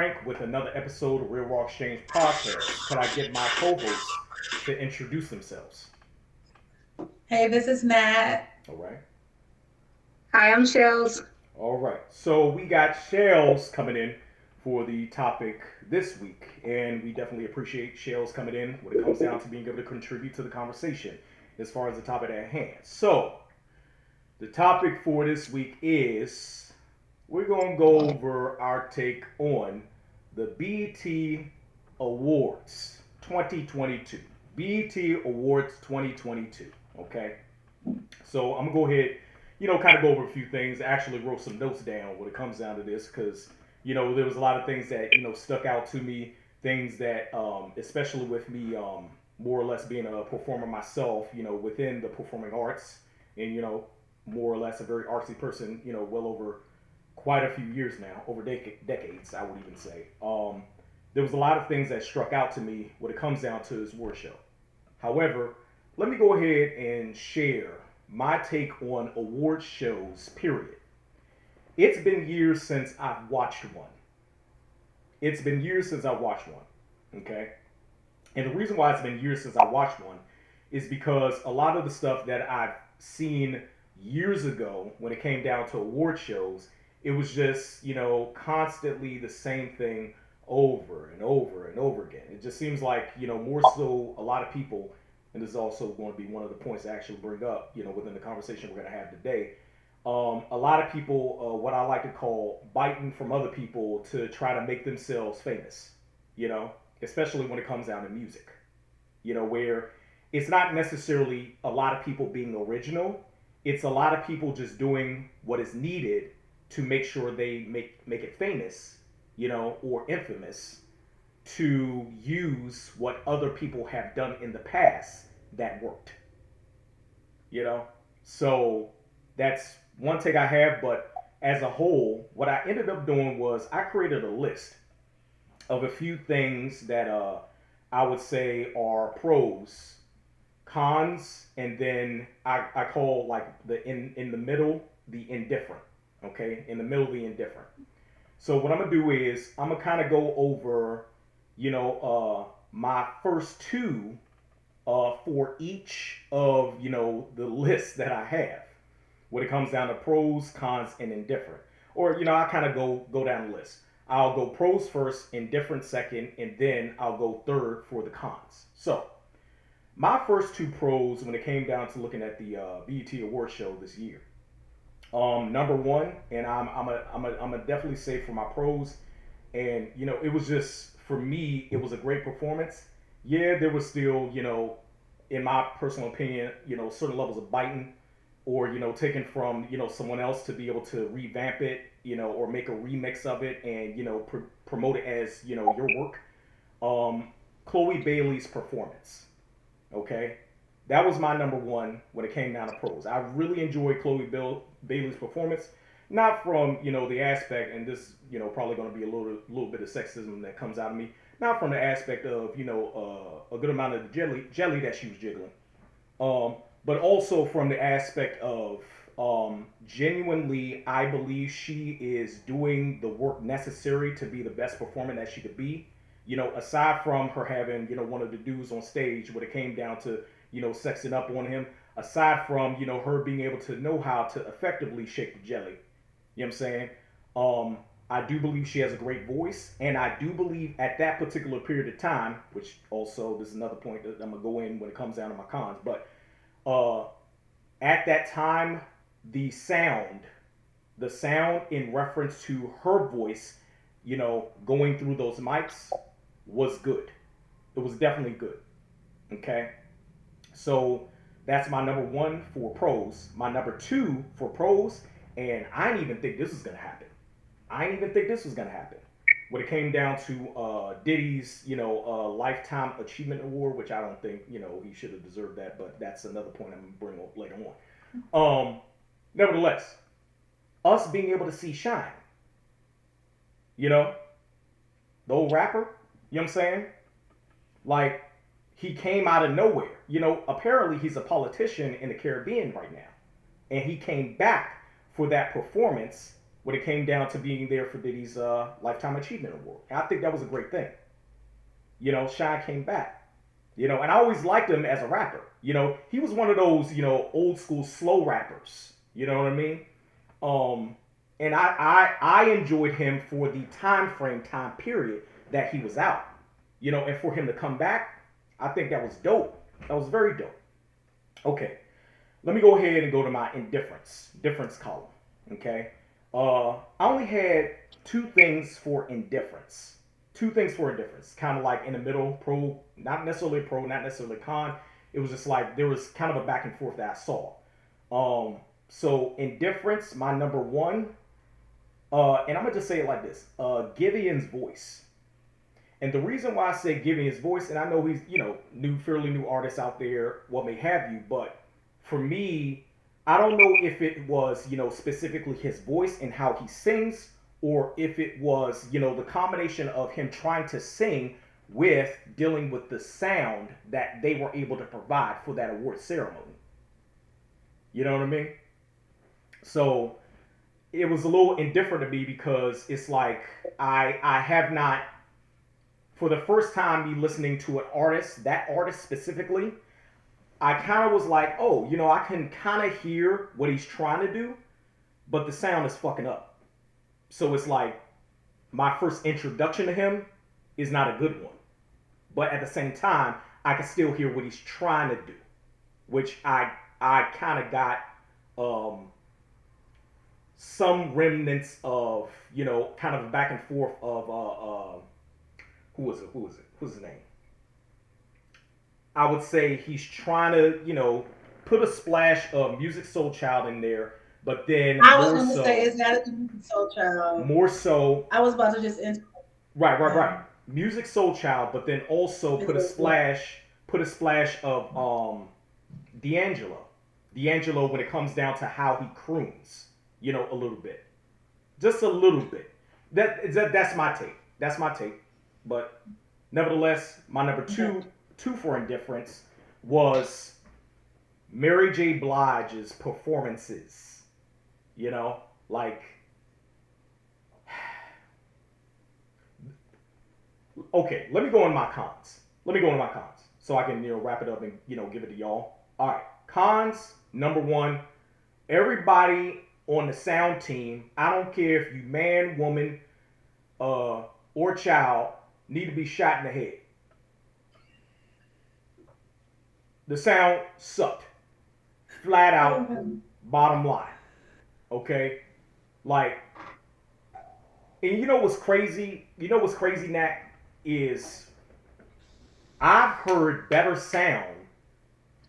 Frank with another episode of RRX Podcast. Could I get my co-hosts to introduce themselves? Hey, this is Matt. All right. Hi, I'm Shells. All right. So we got Shells coming in for the topic this week, and we definitely appreciate Shells coming in when it comes down to being able to contribute to the conversation as far as the topic at hand. So the topic for this week is we're going to go over our take on the BET Awards 2022. BET Awards 2022. Okay. So I'm going to go ahead, kind of go over a few things. I actually wrote some notes down when it comes down to this because, there was a lot of things that, stuck out to me. Things that, especially with me, more or less being a performer myself, within the performing arts and, more or less a very artsy person, well over quite a few years now, over decades, I would even say. There was a lot of things that struck out to me when it comes down to this award show. However, let me go ahead and share my take on award shows, period. It's been years since I've watched one. It's been years since I've watched one. Okay? And the reason why it's been years since I watched one is because a lot of the stuff that I've seen years ago when it came down to award shows, it was just, constantly the same thing over and over and over again. It just seems like, more so a lot of people, and this is also going to be one of the points I actually bring up, within the conversation we're going to have today. A lot of people, what I like to call biting from other people to try to make themselves famous, especially when it comes down to music, where it's not necessarily a lot of people being original. It's a lot of people just doing what is needed to make sure they make it famous, or infamous, to use what other people have done in the past that worked. So that's one take I have, but as a whole, what I ended up doing was I created a list of a few things that I would say are pros, cons, and then I call like the in the middle the indifferent. Okay, in the middle the indifferent. So what I'm gonna do is I'm gonna kind of go over, my first two for each of the lists that I have when it comes down to pros, cons, and indifferent. Or I kind of go down the list. I'll go pros first, indifferent second, and then I'll go third for the cons. So my first two pros when it came down to looking at the BET Award show this year. Number one, and I'm a definitely say for my pros, and it was just for me, it was a great performance. Yeah, there was still, in my personal opinion, certain levels of biting, or taken from someone else to be able to revamp it, or make a remix of it and promote it as your work. Chloe Bailey's performance. Okay, that was my number one when it came down to pros. I really enjoyed Bailey's performance, not from the aspect, and this probably going to be a little bit of sexism that comes out of me, not from the aspect of a good amount of the jelly that she was jiggling, but also from the aspect of genuinely, I believe she is doing the work necessary to be the best performer that she could be. Aside from her having, one of the dudes on stage when it came down to, sexing up on him, aside from, her being able to know how to effectively shake the jelly. You know what I'm saying? I do believe she has a great voice, and I do believe at that particular period of time, which also, this is another point that I'm going to go in when it comes down to my cons, but at that time, the sound in reference to her voice, going through those mics was good. It was definitely good. Okay? So that's my number one for pros. My number two for pros, and I didn't even think this was going to happen. When it came down to Diddy's, Lifetime Achievement Award, which I don't think, he should have deserved that, but that's another point I'm going to bring up later on. Nevertheless, us being able to see Shine, the old rapper, you know what I'm saying? Like, he came out of nowhere. Apparently he's a politician in the Caribbean right now. And he came back for that performance, when it came down to being there for Diddy's Lifetime Achievement Award. And I think that was a great thing. Shine came back. And I always liked him as a rapper. He was one of those, old school slow rappers. You know what I mean? And I enjoyed him for the time period that he was out. And for him to come back, I think that was dope. That was very dope. Okay, let me go ahead and go to my difference column. Okay, I only had two things for indifference. Two things for indifference, kind of like in the middle, not necessarily pro, not necessarily con. It was just like there was kind of a back and forth that I saw. So indifference, my number one, and I'm gonna just say it like this: Gideon's voice. And the reason why I say Gideon's voice, and I know he's fairly new artist out there, what may have you, but for me, I don't know if it was specifically his voice and how he sings, or if it was the combination of him trying to sing with dealing with the sound that they were able to provide for that award ceremony. You know what I mean? So it was a little indifferent to me because it's like I have not, for the first time me listening to that artist specifically, I kind of was like, oh, I can kind of hear what he's trying to do, but the sound is fucking up. So it's like my first introduction to him is not a good one. But at the same time, I can still hear what he's trying to do, which I kind of got some remnants of, kind of a back and forth of who's his name? I would say he's trying to, put a splash of Music Soul Child in there, but then I was going to say it's not a Music Soul Child. More so. I was about to just Right. Music Soul Child, but then also put a splash of D'Angelo when it comes down to how he croons, a little bit, just a little bit. That's my take. That's my take. But nevertheless, my number two for indifference was Mary J. Blige's performances. Like, okay, let me go on my cons. So I can, wrap it up and, give it to y'all. All right, cons, number one, everybody on the sound team, I don't care if you man, woman, or child, need to be shot in the head. The sound sucked. Flat out, bottom line. Okay? Like, and you know what's crazy? Nat, is I've heard better sound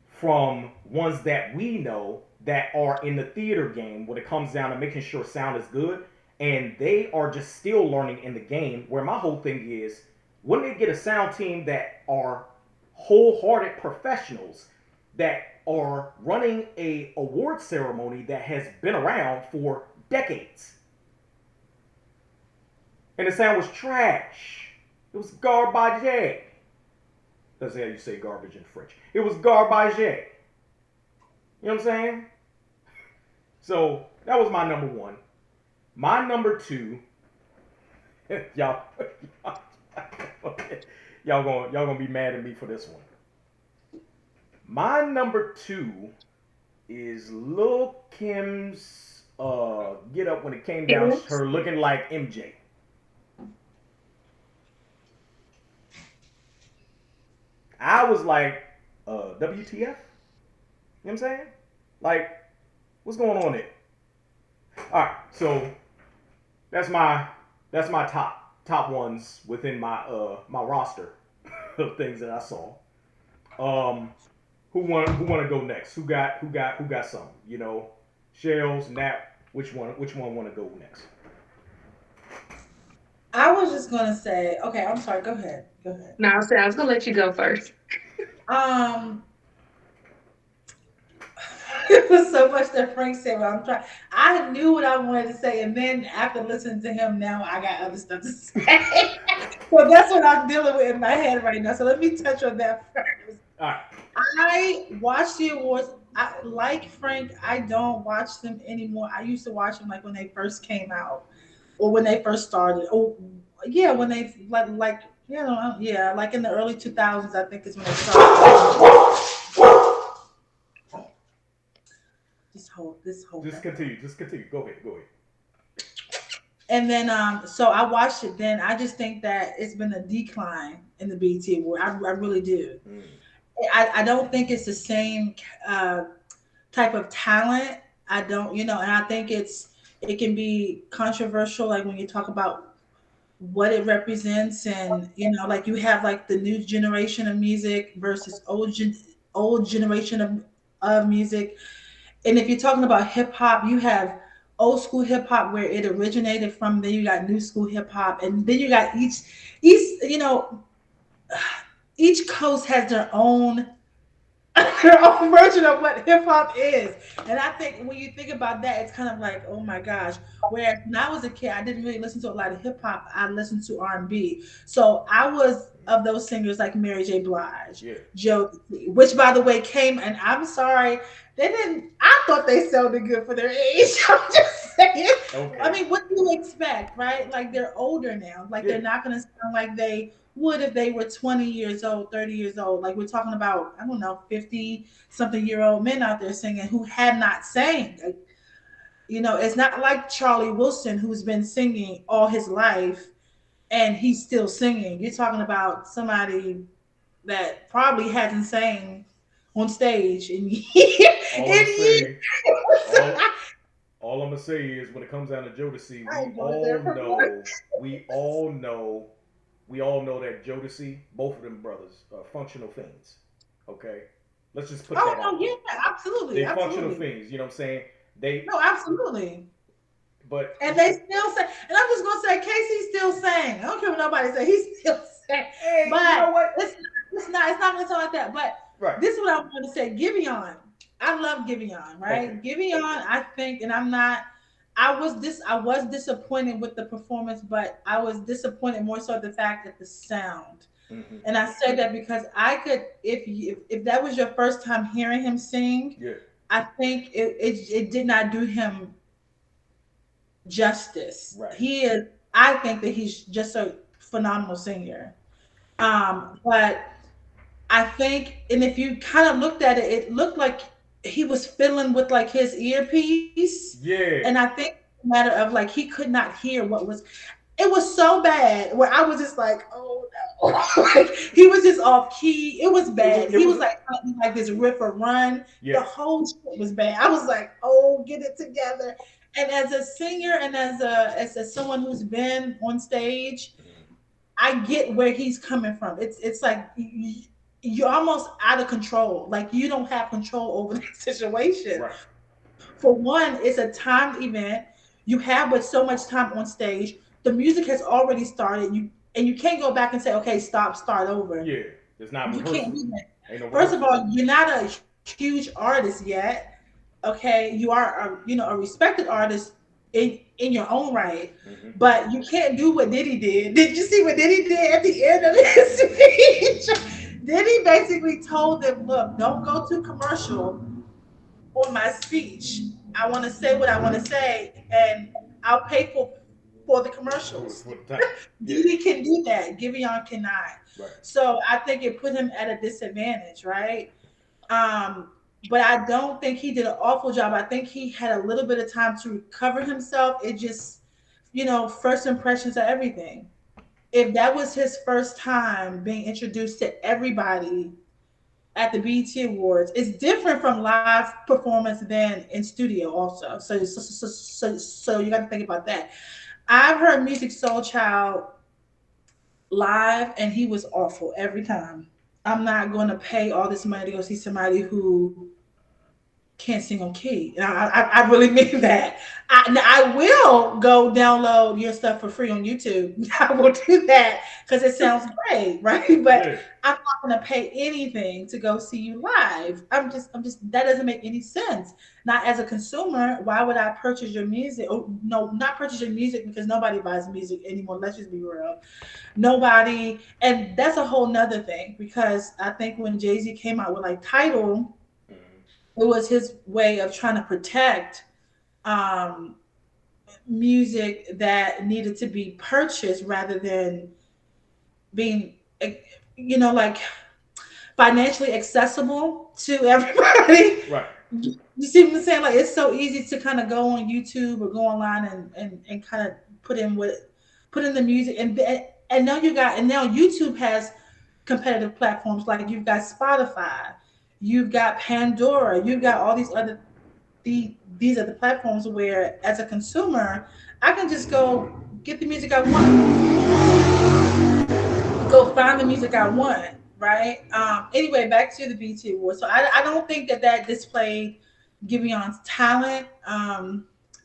from ones that we know that are in the theater game when it comes down to making sure sound is good, and they are just still learning in the game, where my whole thing is, wouldn't they get a sound team that are wholehearted professionals that are running a award ceremony that has been around for decades? And the sound was trash. It was garbage. That's how you say garbage in French. It was garbage. You know what I'm saying? So that was my number one. My number two, y'all gonna be mad at me for this one. My number two is Lil Kim's get up when it came down to her looking like MJ. I was like, WTF? You know what I'm saying? Like, what's going on there? Alright, so that's my top ones within my my roster of things that I saw. Who want to go next? Who got some? Shells, Nat, which one want to go next? I was just gonna say, okay, I'm sorry, go ahead. No, I was gonna let you go first. It was so much that Frank said, but I knew what I wanted to say, and then after listening to him now, I got other stuff to say. So that's what I'm dealing with in my head right now. So let me touch on that first. All right. I watched the awards. I like Frank. I don't watch them anymore. I used to watch them like when they first came out, or when they first started. Oh, yeah, when they like you know yeah, like in the early 2000s. I think is when they started. Just hold Just that thought. continue. Just continue. Go ahead. Go ahead. And then so I watched it. Then I just think that it's been a decline in the BT Award. I really do. Mm. I don't think it's the same uh, type of talent. I don't, and I think it can be controversial, like when you talk about what it represents, and like you have like the new generation of music versus old generation of music. And if you're talking about hip hop, you have old school hip hop where it originated from. Then you got new school hip hop, and then you got each coast has their own their own version of what hip hop is. And I think when you think about that, it's kind of like, oh my gosh. Whereas when I was a kid, I didn't really listen to a lot of hip hop. I listened to R&B. So I was of those singers like Mary J. Blige, Yeah. Joe, which by the way came, and I'm sorry, they didn't. I thought they sounded good for their age. I'm just saying. I Okay. mean, what do you expect, right? Like they're older now. Like Yeah. they're not going to sound like they would if they were 20 years old, 30 years old. Like we're talking about, I don't know, 50 something year old men out there singing who had not sang. Like, it's not like Charlie Wilson who's been singing all his life and he's still singing. You're talking about somebody that probably hasn't sang on stage in All I'm gonna years. say, all all I'm gonna say is when it comes down to Jodeci, I ain't going there for more. we all know, we all know that Jodeci, both of them brothers, are functional fiends. Okay, let's just put Oh that no, out there. yeah, absolutely, They functional absolutely. fiends. You know what I'm saying? They, No, absolutely. but And they still say, and I'm just gonna say, Casey still sang. I don't care what nobody say, he still sang. hey, you But know what? it's not gonna sound like that. But Right. this is what I'm gonna say. Giveon, I love Giveon, Okay. right? Giveon, I think, and I'm not. I was disappointed with the performance, but I was disappointed more so the fact that the sound. Hmm. And I say that because I could, if that was your first time hearing him sing, Yeah. I think it did not do him justice. Right. He is. I think that he's just a phenomenal singer. But I think, and if you kind of looked at it, it looked like he was fiddling with like his earpiece, and I Yeah. think a matter of like he could not hear what was. It was so bad where I was just like, oh no, like he was just off key. It was It was. bad. It He was. was like like this riff or run. The Yes. whole shit was bad. I was like, oh, get it together. And as a singer and as someone who's been on stage, I get where he's coming from. It's like you're almost out of control. Like you don't have control over the situation. Right. For one, it's a timed event. You have but so much time on stage. The music has already started. You can't go back and say, okay, stop, start over. Yeah. It's not You can't rehearsal. do that. Ain't no First of rehearsal. all, you're not a huge artist yet. Okay, you are a respected artist in your own right, Hmm. but you can't do what Diddy did. Did you see what Diddy did at the end of his speech? Diddy basically told them, look, don't go too commercial on my speech. I want to say what I want to say, and I'll pay for the commercials. For the time. Yeah. Diddy can do that. Giveon cannot. Right. So I think it put him at a disadvantage, right? Um, but I don't think he did an awful job. I think he had a little bit of time to recover himself. It just, first impressions are everything. If that was his first time being introduced to everybody at the BET Awards, it's different from live performance than in studio also. So you got to think about that. I've heard Music Soul Child live and he was awful every time. I'm not going to pay all this money to go see somebody who can't sing on key. And I really mean that. I will go download your stuff for free on YouTube. I will do that because it sounds great, right? But Yeah. I'm not going to pay anything to go see you live. I'm just, that doesn't make any sense. Not as a consumer, why would I purchase your music? Oh, no, not purchase your music because nobody buys music anymore. Let's just be real. Nobody, and that's a whole nother thing because I think when Jay Z came out with like Title, Hmm. it was his way of trying to protect um, music that needed to be purchased rather than being, eh, like financially accessible to everybody. Right. You see what I'm saying? Like it's so easy to kind of go on YouTube or go online and kind of put in what put in the music and now you got and now YouTube has competitive platforms like you've got Spotify, you've got Pandora, you've got all these other these are the platforms where as a consumer I can just go get the music I want, go find the music I want, right? Anyway, back to the BT Awards. So I don't think that displayed Giveon's talent.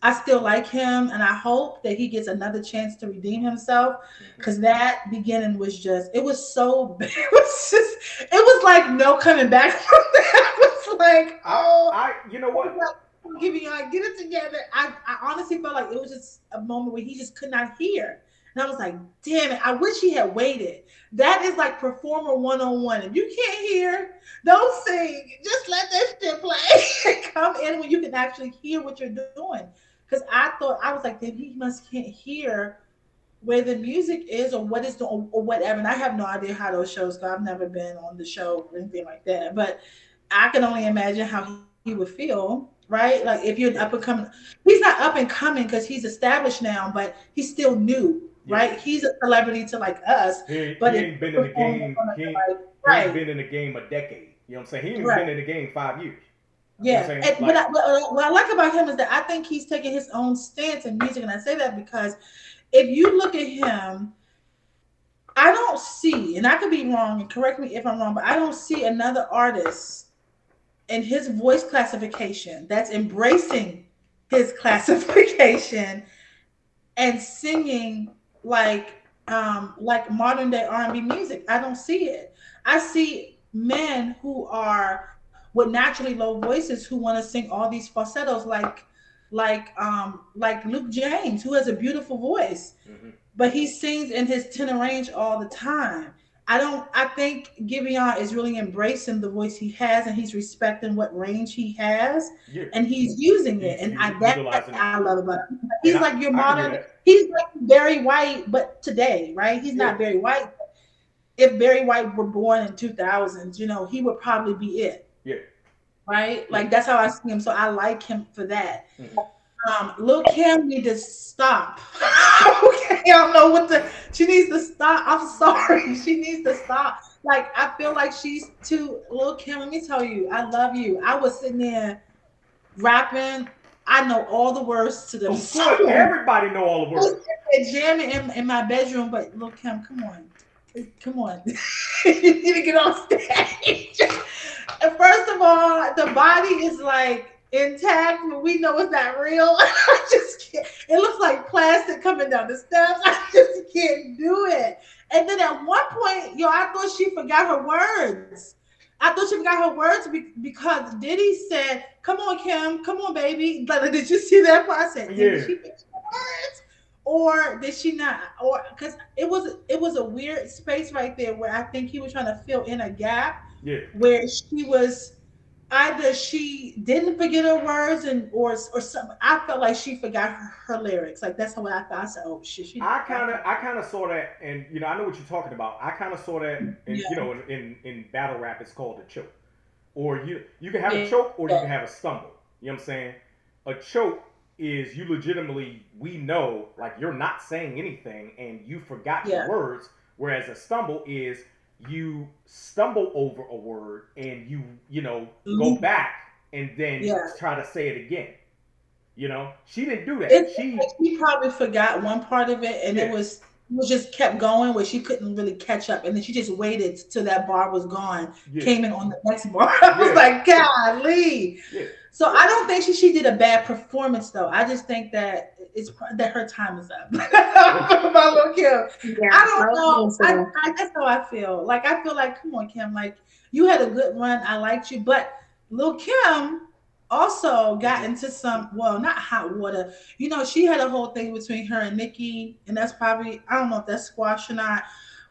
I still like him, and I hope that he gets another chance to redeem himself Hmm. because that beginning was just, it was so, it was like no coming back from that. It was like, oh, You know it was what? like, Giveon, get it together. I honestly felt like it was just a moment where he just could not hear. And I was like, damn it, I wish he had waited. That is like performer 101. If you can't hear, don't sing. Just let that shit play. Come in when you can actually hear what you're doing. Because I was like, then he must can't hear where the music is or what is the or whatever. And I have no idea how those shows go. I've never been on the show or anything like that. But I can only imagine how he would feel, right? Like if you're an up and Yeah. coming, he's not up and coming because he's established now, but he's still new, Yeah. right? He's a celebrity to like us, He but if ain't you're been in the performing game. on He like he ain't right, been in the game a decade. You know what I'm saying? He ain't even right, been in the game 5 years. You know what yeah. I'm saying? And, but Like, what I like about him is that I think he's taking his own stance in music, and I say that because if you look at him, I don't see, and I could be wrong, and correct me if I'm wrong, but I don't see another artist in his voice classification that's embracing his classification and singing like like modern day R&B music. I don't see it. I see men who are with naturally low voices who want to sing all these falsettos like Luke James who has a beautiful voice, hmm, but he sings in his tenor range all the time. I think Giveon is really embracing the voice he has and he's respecting what range he has yeah, and he's using it. And that utilizing I it. love about him. He's And like your I can modern, hear that. he's like Barry White, but today, right? He's Yeah, not Barry White. If Barry White were born in 2000s, he would probably be it, yeah, right? yeah. Like that's how I see him. So I like him for that. Hmm. Lil Kim need to stop. Okay, I don't know what the she needs to stop. I'm sorry, she needs to stop. Like I feel like she's too Lil Kim. Let me tell you, I love you. I was sitting there rapping. I know all the words to them Of course, songs. everybody know all the I was words. sitting there jamming in my bedroom, but Lil Kim, come on, you need to get on stage. And first of all, the body is like intact, but we know it's not real. I just can't. It looks like plastic coming down the steps. I just can't do it. And then at one point, I thought she forgot her words. I thought she forgot her words because Diddy said, "Come on, Kim, come on, baby." Like, did you see that part? I said, "Did Yeah, she forget her words?" Or did she not? Or because it was a weird space right there where I think he was trying to fill in a gap yeah. where she was either she didn't forget her words and or something. I felt like she forgot her lyrics. Like that's how I thought. I said, "Oh shit, she did." Okay, I kind of saw that, and I know what you're talking about. I kind of saw that, and yeah, in battle rap, it's called a choke, or you can have a yeah, choke, or you can have a stumble. You know what I'm saying? A choke is you legitimately we know like you're not saying anything and you forgot your yeah, words, whereas a stumble is you stumble over a word and go mhm, back and then yeah. try to say it again. She didn't do that. It's like she probably forgot one part of it, and Yeah, it was just kept going where she couldn't really catch up, and then she just waited till that bar was gone, yeah, came in on the next bar. I was yeah, like, golly. yeah. So I don't think she did a bad performance though. I just think that that her time is up. About Lil Kim. Yeah, I I don't was know. gonna say. That's how I feel. Like I feel like, come on, Kim. Like you had a good run. I liked you, but Lil Kim also got Hmm. into some, well, not hot water. She had a whole thing between her and Nikki, and that's probably, I don't know if that's squash or not,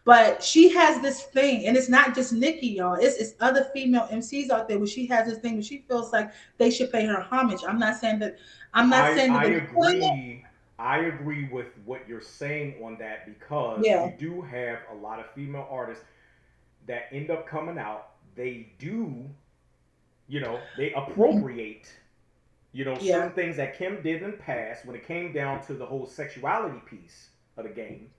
But she has this thing, and it's not just Nikki, y'all. It's other female MCs out there where she has this thing where she feels like they should pay her homage. I'm not saying that. I'm not saying that I they're doing it. agree. I agree with what you're saying on that because Yeah, you do have a lot of female artists that end up coming out. They do, they appropriate, yeah, certain things that Kim did in the past when it came down to the whole sexuality piece of the game,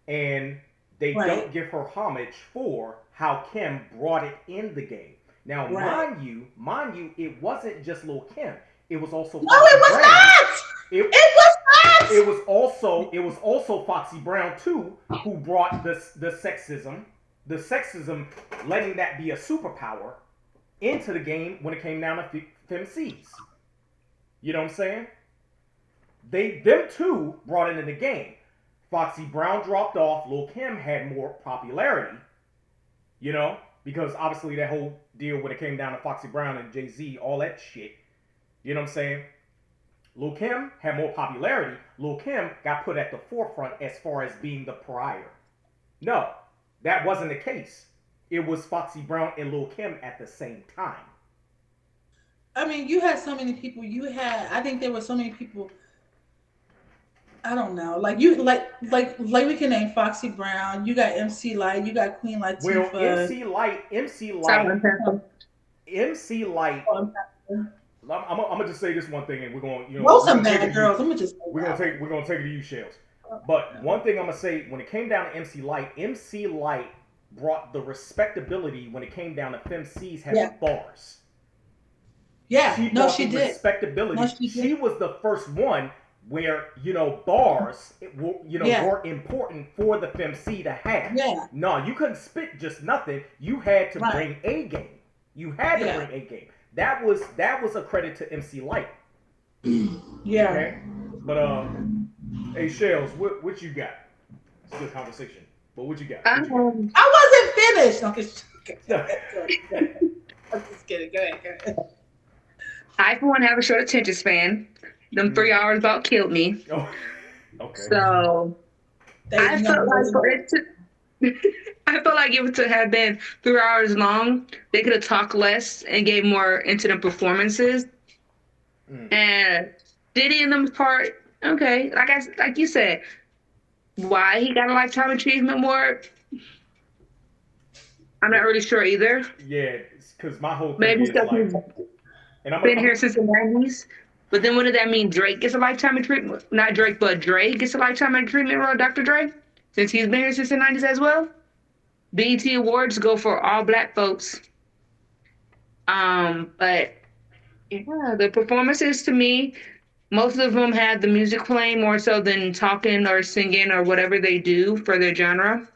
and they right, don't give her homage for how Kim brought it in the game. Now, right. mind you, it wasn't just Lil Kim. It was also No, Foxy it was Brown. not. It It was not. it was also Foxy Brown too, who brought the sexism, letting that be a superpower into the game when it came down to femcs. You know what I'm saying? Them two brought it in the game. Foxy Brown dropped off. Lil Kim had more popularity, because obviously that whole deal when it came down to Foxy Brown and Jay Z, all that shit. You know what I'm saying? Lil Kim had more popularity. Lil Kim got put at the forefront as far as being the pariah. No, that wasn't the case. It was Foxy Brown and Lil Kim at the same time. I mean, you had so many people. I think there were so many people. I don't know. Like we can name Foxy Brown. You got MC Light. You got Queen Well, Latifah. Salt and pepper. MC Light. Oh, I'm gonna just say this one thing, and we're gonna, Both we're some gonna take it bad to you. girls. I'm gonna just say that. We're gonna take it to you, Shells. But one thing I'm gonna say, when it came down to MC Light brought the respectability when it came down to FemC's having Yeah, bars. yeah. She No, brought she the did. No, respectability. she She did. was the first one where bars Yeah, were important for the FemC to have. yeah. No, you couldn't spit just nothing. You had to Right. bring a game. You had to Yeah, bring a game. That was a credit to MC Light. yeah. Okay, but hey Shells, what you got? It's a good conversation. But what you got? What you got? Um, I wasn't finished. No, I'm just kidding. No. Go ahead. I'm just kidding. Go ahead. Go ahead. I, for one, have a short attention span. Them 3 hours about killed me. Oh, okay. So They, I you know, felt like for really, it to, I felt like it to have been 3 hours long, they could have talked less and gave more into the performances. Mm. And Diddy in them part, okay, like you said, why he got a lifetime achievement award, I'm not Yeah, really sure either. yeah. Because my whole thing Maybe is because like, he's and I'm, been I'm here since the 90s. But then what did that mean? Drake gets a lifetime of treatment? Not Drake, but Dre gets a lifetime of treatment around Dr. Dre, since he's been here since the 90s as well. BET Awards go for all black folks. But yeah, the performances to me, most of them had the music playing more so than talking or singing or whatever they do for their genre.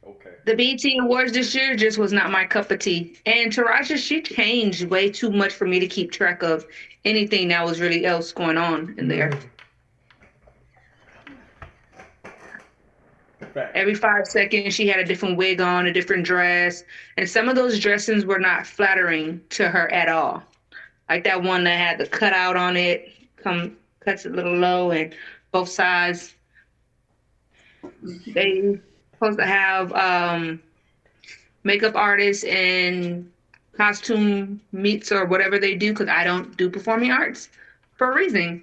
okay. The BET Awards this year just was not my cup of tea. And Taraja, she changed way too much for me to keep track of anything that was really else going on in there. Fact. Every 5 seconds, she had a different wig on, a different dress. And some of those dressings were not flattering to her at all. Like that one that had the cutout on it, cuts a little low and both sides. They supposed to have makeup artists and costume meets or whatever they do, because I don't do performing arts for a reason.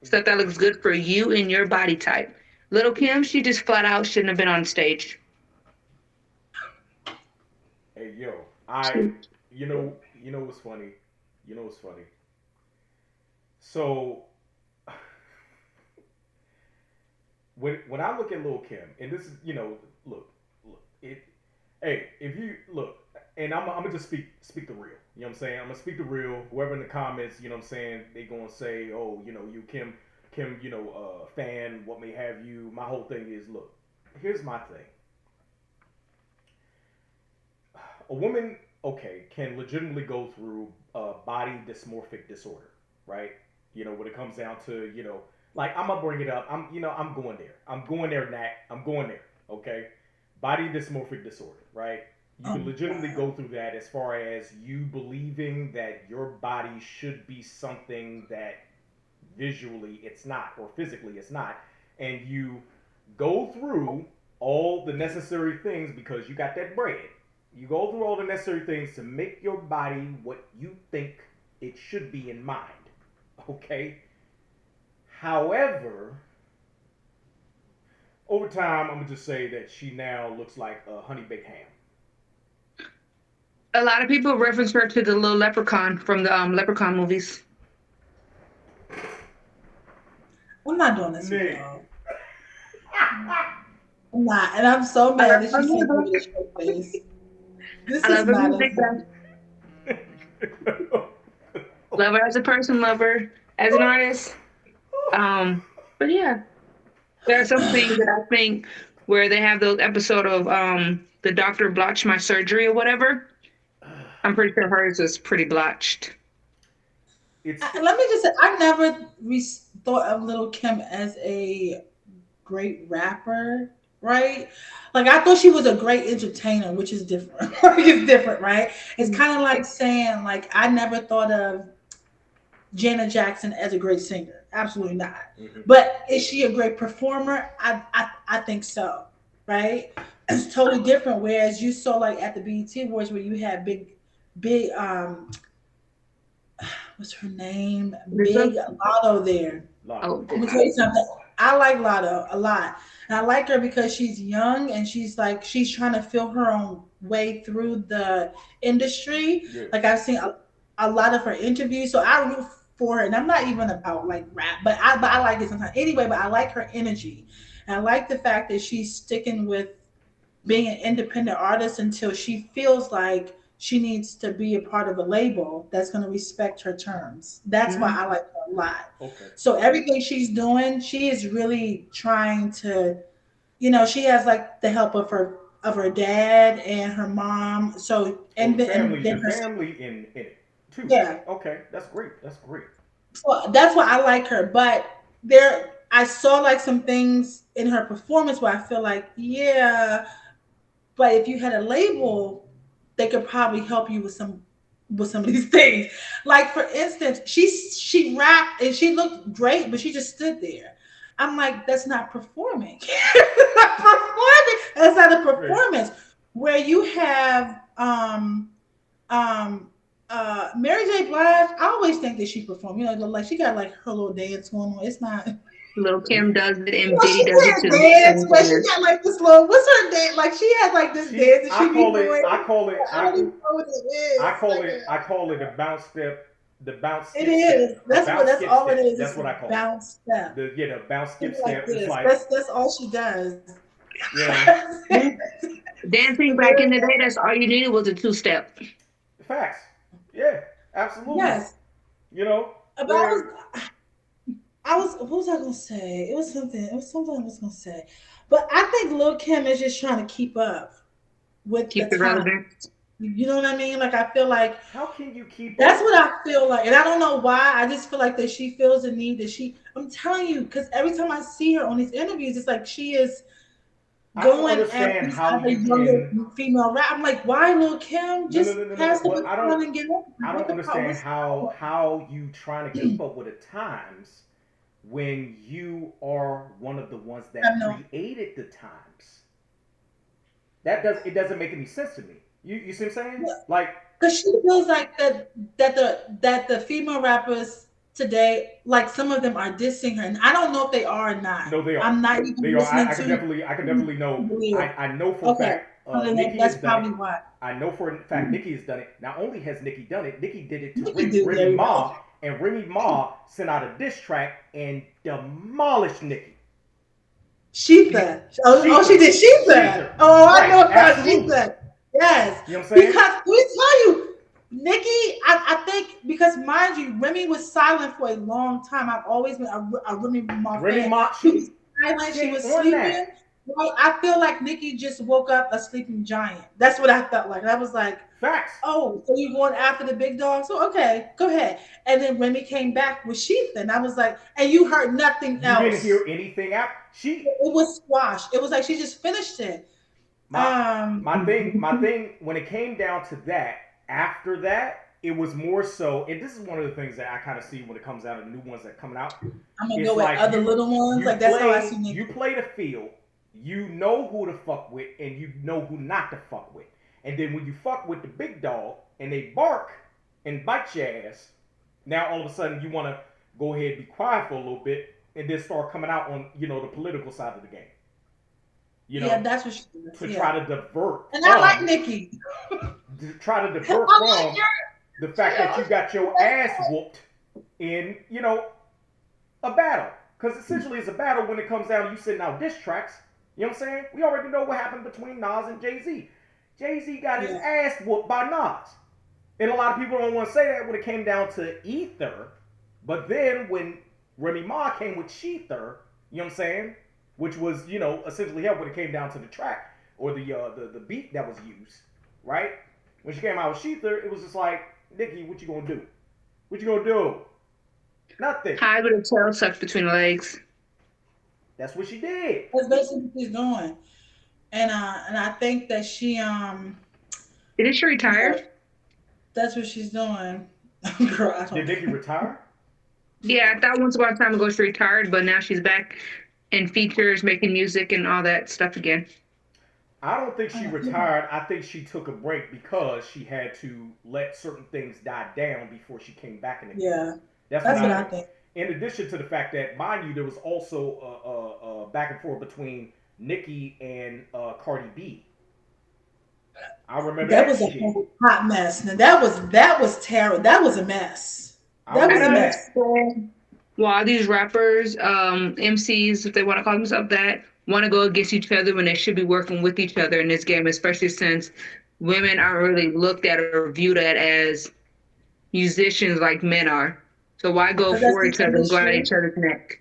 Stuff that looks good for you and your body type. Little Kim, she just flat out shouldn't have been on stage. Hey yo, She, what's funny? You know what's funny? So when I look at Lil Kim, and this is look it. Hey, if you look, and I'm gonna just speak the real. You know what I'm saying? I'm gonna speak the real. Whoever in the comments, you know what I'm saying, they gonna say, oh, you Kim, fan, what may have you. My whole thing is, look, here's my thing. A woman, okay, can legitimately go through a body dysmorphic disorder, right? When it comes down to, like I'm gonna bring it up. I'm going there. I'm going there, Nat. I'm going there. Okay, body dysmorphic disorder, right? You oh can my legitimately God. go through that as far as you believing that your body should be something that visually it's not or physically it's not, and you go through all the necessary things because you got that bread. You go through all the necessary things to make your body what you think it should be in mind. Okay? However, over time, I'm going to just say that she now looks like a honey baked ham. A lot of people reference her to the little leprechaun from the Leprechaun movies. I'm not doing this with Nick. y'all. I'm not, and I'm so mad that she can't give me the straight face. This I is love her not music. a Love her as a person, love her as an artist. But yeah, there are some things that I think where they have those episode of the doctor blotched my surgery or whatever. I'm pretty sure hers was pretty blotched. Let me just say, I never thought of Little Kim as a great rapper, right? Like I thought she was a great entertainer, which is different. It's different, right? It's kind of like saying, like, I never thought of Janet Jackson as a great singer. Absolutely not. Mm-hmm. But is she a great performer? I think so, right? It's totally different. Whereas you saw like at the BET Awards where you had big what's her name? Big Lotto there. Oh, Let me tell you something. I like Lotto a lot. And I like her because she's young and she's trying to feel her own way through the industry. Yeah. Like I've seen a lot of her interviews. So I root for her. And I'm not even about like rap, but I like it sometimes. Anyway, but I like her energy. And I like the fact that she's sticking with being an independent artist until she feels like she needs to be a part of a label that's going to respect her terms. That's why I like her a lot. Okay. So everything she's doing, she is really trying to, she has like the help of her dad and her mom. So and the then family in it too. Yeah. Okay, that's great. That's great. So that's why I like her. But I saw like some things in her performance where I feel like, yeah, but if you had a label, they could probably help you with some of these things. Like for instance, she rapped and she looked great, but she just stood there. I'm like, that's not performing. That's not performing. That's not a performance. Where you have Mary J. Blige, I always think that she performed. Like she got like her little dance going on. It's not. Little Kim does it and She Diddy does it too. dance, but she got like this little. What's her dance? Like she has like this dance that she be doing. I call it. I don't even know what it is. I call it a bounce step. The bounce. It is. That's all it is. That's what I call bounce step. The bounce skip It's step. Like it's like that's all she does. Yeah. Dancing back in the day, that's all you needed was a two-step. Facts. Yeah, absolutely. Yes. What was I gonna say? It was something I was gonna say. But I think Lil Kim is just trying to keep up with the time. Relevant. You know what I mean? Like I feel like how can you keep that's what I feel like. And I don't know why. I just feel like that she feels the need that I'm telling you, because every time I see her on these interviews, it's like she is going at a younger female rap. I'm like, why Lil Kim? Just pass the baton and get up. I don't understand how you trying to keep up with the times when you are one of the ones that created the times. It doesn't make any sense to me. You see what I'm saying? Like, because she feels like that the female rappers today, like some of them are dissing her, and I don't know if they are or not. No, they are. I'm not even listening to. I can definitely know. I know for a fact. Nicki that's probably why. I know for a fact Nicki has done it. Not only has Nicki done it, Nicki did it to Remy Ma, and Remy Ma sent out a diss track and demolished Nicki. Sheetha. She did Sheetha. Oh, I know about Sheetha. Yes. You know what I'm saying? Because we tell you, Nicki, I think because mind you, Remy was silent for a long time. I've always been a Remy Ma fan. She was silent. She was sleeping. Right? I feel like Nicki just woke up a sleeping giant. That's what I felt like. I was like, facts. Oh, so you're going after the big dog? So okay, go ahead. And then Remy came back with Sheetha, and I was like, and you heard nothing else. You didn't hear anything out. It was squashed. It was like she just finished it. My thing when it came down to that, after that, it was more so, and this is one of the things that I kind of see when it comes out of new ones that coming out. I'm gonna go with other little ones. Like that's how I see Nicki. You play the field. you know who to fuck with and you know who not to fuck with. And then when you fuck with the big dog and they bark and bite your ass, now all of a sudden you want to go ahead and be quiet for a little bit and then start coming out on, the political side of the game, you Yeah, know, that's what she does. to Yeah. try to divert And I like from, Nikki. try to I divert like from the fact that you her. got your ass whooped in, a battle. Because essentially it's a battle when it comes down to you sitting out diss tracks. You know what I'm saying? We already know what happened between Nas and Jay-Z. Jay-Z got his Yeah. ass whooped by Nas. And a lot of people don't want to say that when it came down to Ether. But then when Remy Ma came with Sheether, you know what I'm saying? Which was, essentially help when it came down to the track or the beat that was used, right? When she came out with Sheether, it was just like, Nikki, what you gonna do? What you gonna do? Nothing. Hide with a tail tucked between the legs. That's what she did. That's basically what she's doing. And I think that Didn't she retire? that's what she's doing. Girl, I Did don't Nikki retire? Yeah, I thought once upon a time ago she retired, but now she's back in features, making music and all that stuff again. I don't think she retired. I think she took a break because she had to let certain things die down before she came back in the game. Yeah. That's That's what what I I think. think. In addition to the fact that, mind you, there was also a back and forth between Nicki and Cardi B. I remember That that was a shit. whole hot mess. Now that was terrible. That was a mess. I That was I a remember don't mess. that. understand why these rappers, MCs, if they want to call themselves that, want to go against each other when they should be working with each other in this game, especially since women aren't really looked at or viewed at as musicians like men are. So why go Because that's for the each other and go at industry. each other's neck?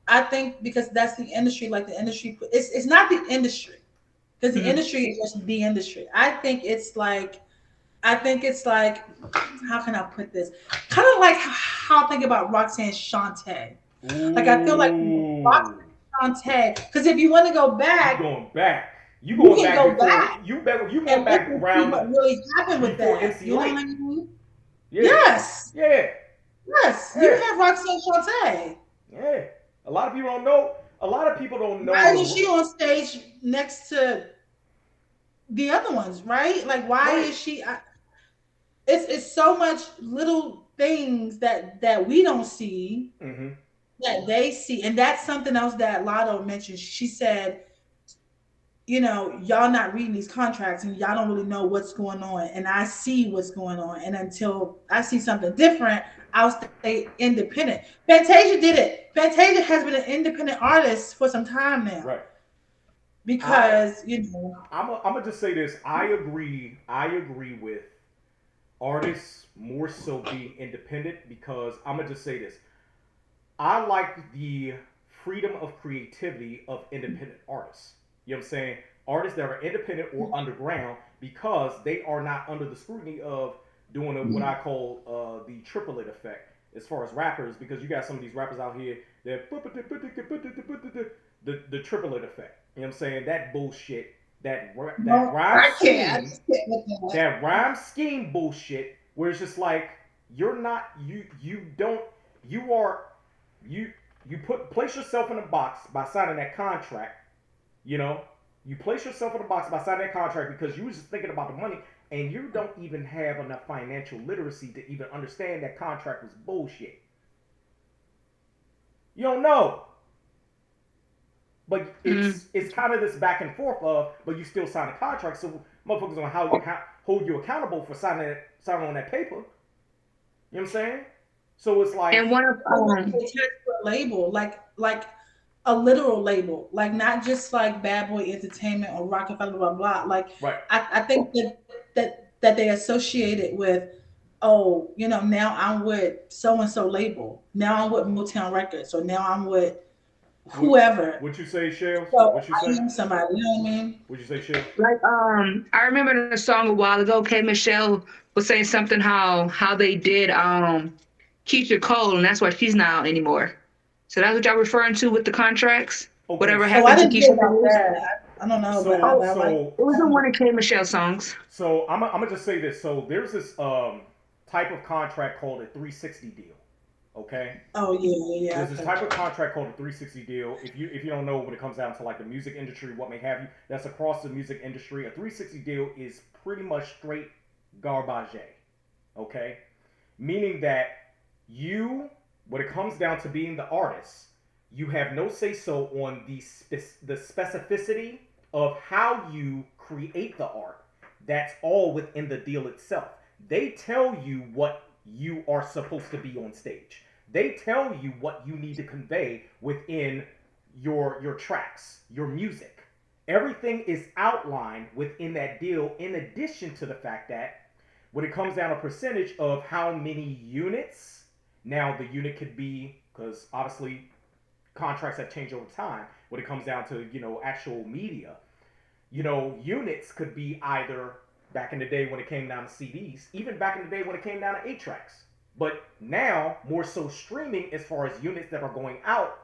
I think because that's the industry. Like the industry, it's not the industry because the Mm-hmm. industry is just the industry. I think it's like how can I put this? Kind of like how I think about Roxanne Shante. Like I feel like Ooh. Roxanne Shante. Because if you want to go You back, going back. You you going can back go before back you going and look back and see around what really happened with before that. MC You know what Light. I mean? Yeah. Yes. Yeah. Yes. You Yeah. have Roxanne Shante. Yeah. A lot of people don't know. A lot of people don't know Why isn't the she on stage next to the other ones, right? Like why right. is she it's so much little things that we don't see Mm-hmm. that they see. And that's something else that Lotto mentioned. She said, y'all not reading these contracts and y'all don't really know what's going on. And I see what's going on. And until I see something different, I'll stay independent. Fantasia did it. Fantasia has been an independent artist for some time now Right. I because, I'm gonna just say this. I agree with artists more so being independent because I'm gonna just say this. I like the freedom of creativity of independent artists. You know what I'm saying? Artists that are independent or underground because they are not under the scrutiny of doing what I call the triplet effect as far as rappers because you got some of these rappers out here that the triplet effect. You know what I'm saying? That bullshit, that no, rhyme I can't. I scheme, just can't with that. that rhyme scheme bullshit where it's just like you're not you don't you are you you put place yourself in a box by signing that contract, you know? You place yourself in a box by signing that contract because you was just thinking about the money and you don't even have enough financial literacy to even understand that contract was bullshit. You don't know. But Mm. it's kind of this back and forth of, but you still sign a contract, so motherfuckers gonna hold you accountable for signing on that paper. You know what I'm saying? So it's like, And one of Attached to a label, like a literal label, like not just like Bad Boy Entertainment or Rockefeller, blah blah. Like right, I think that they associate it with, oh, now I'm with so and so label. Now I'm with Motown Records, or now I'm with what whoever. what you say, Shells? So What you I say? am somebody. You know what I mean? What you say, Shells? like I remember the song a while ago. K Michelle was saying something how they did Keisha Cole, and that's why she's not out anymore. So that's what y'all referring to with the contracts. Okay, Whatever Oh, I happened to didn't hear Keisha about Cole? that. I don't know, but so I like. so It was in one of K Michelle songs. so I'm gonna just say this. So there's this type of contract called a 360 deal. Okay, Oh yeah, yeah, there's I've this heard type of that. contract called a 360 deal. If you don't know, when it comes down to like the music industry, what may have you, that's across the music industry. A 360 deal is pretty much straight garbage. Okay, meaning that you, when it comes down to being the artist, you have no say so on the specificity of how you create the art. That's all within the deal itself. They tell you what you are supposed to be on stage. They tell you what you need to convey within your tracks, your music. Everything is outlined within that deal, in addition to the fact that when it comes down to percentage of how many units, now the unit could be, because obviously contracts have changed over time when it comes down to, actual media, units could be either back in the day when it came down to CDs, even back in the day when it came down to 8 tracks. But now, more so streaming, as far as units that are going out,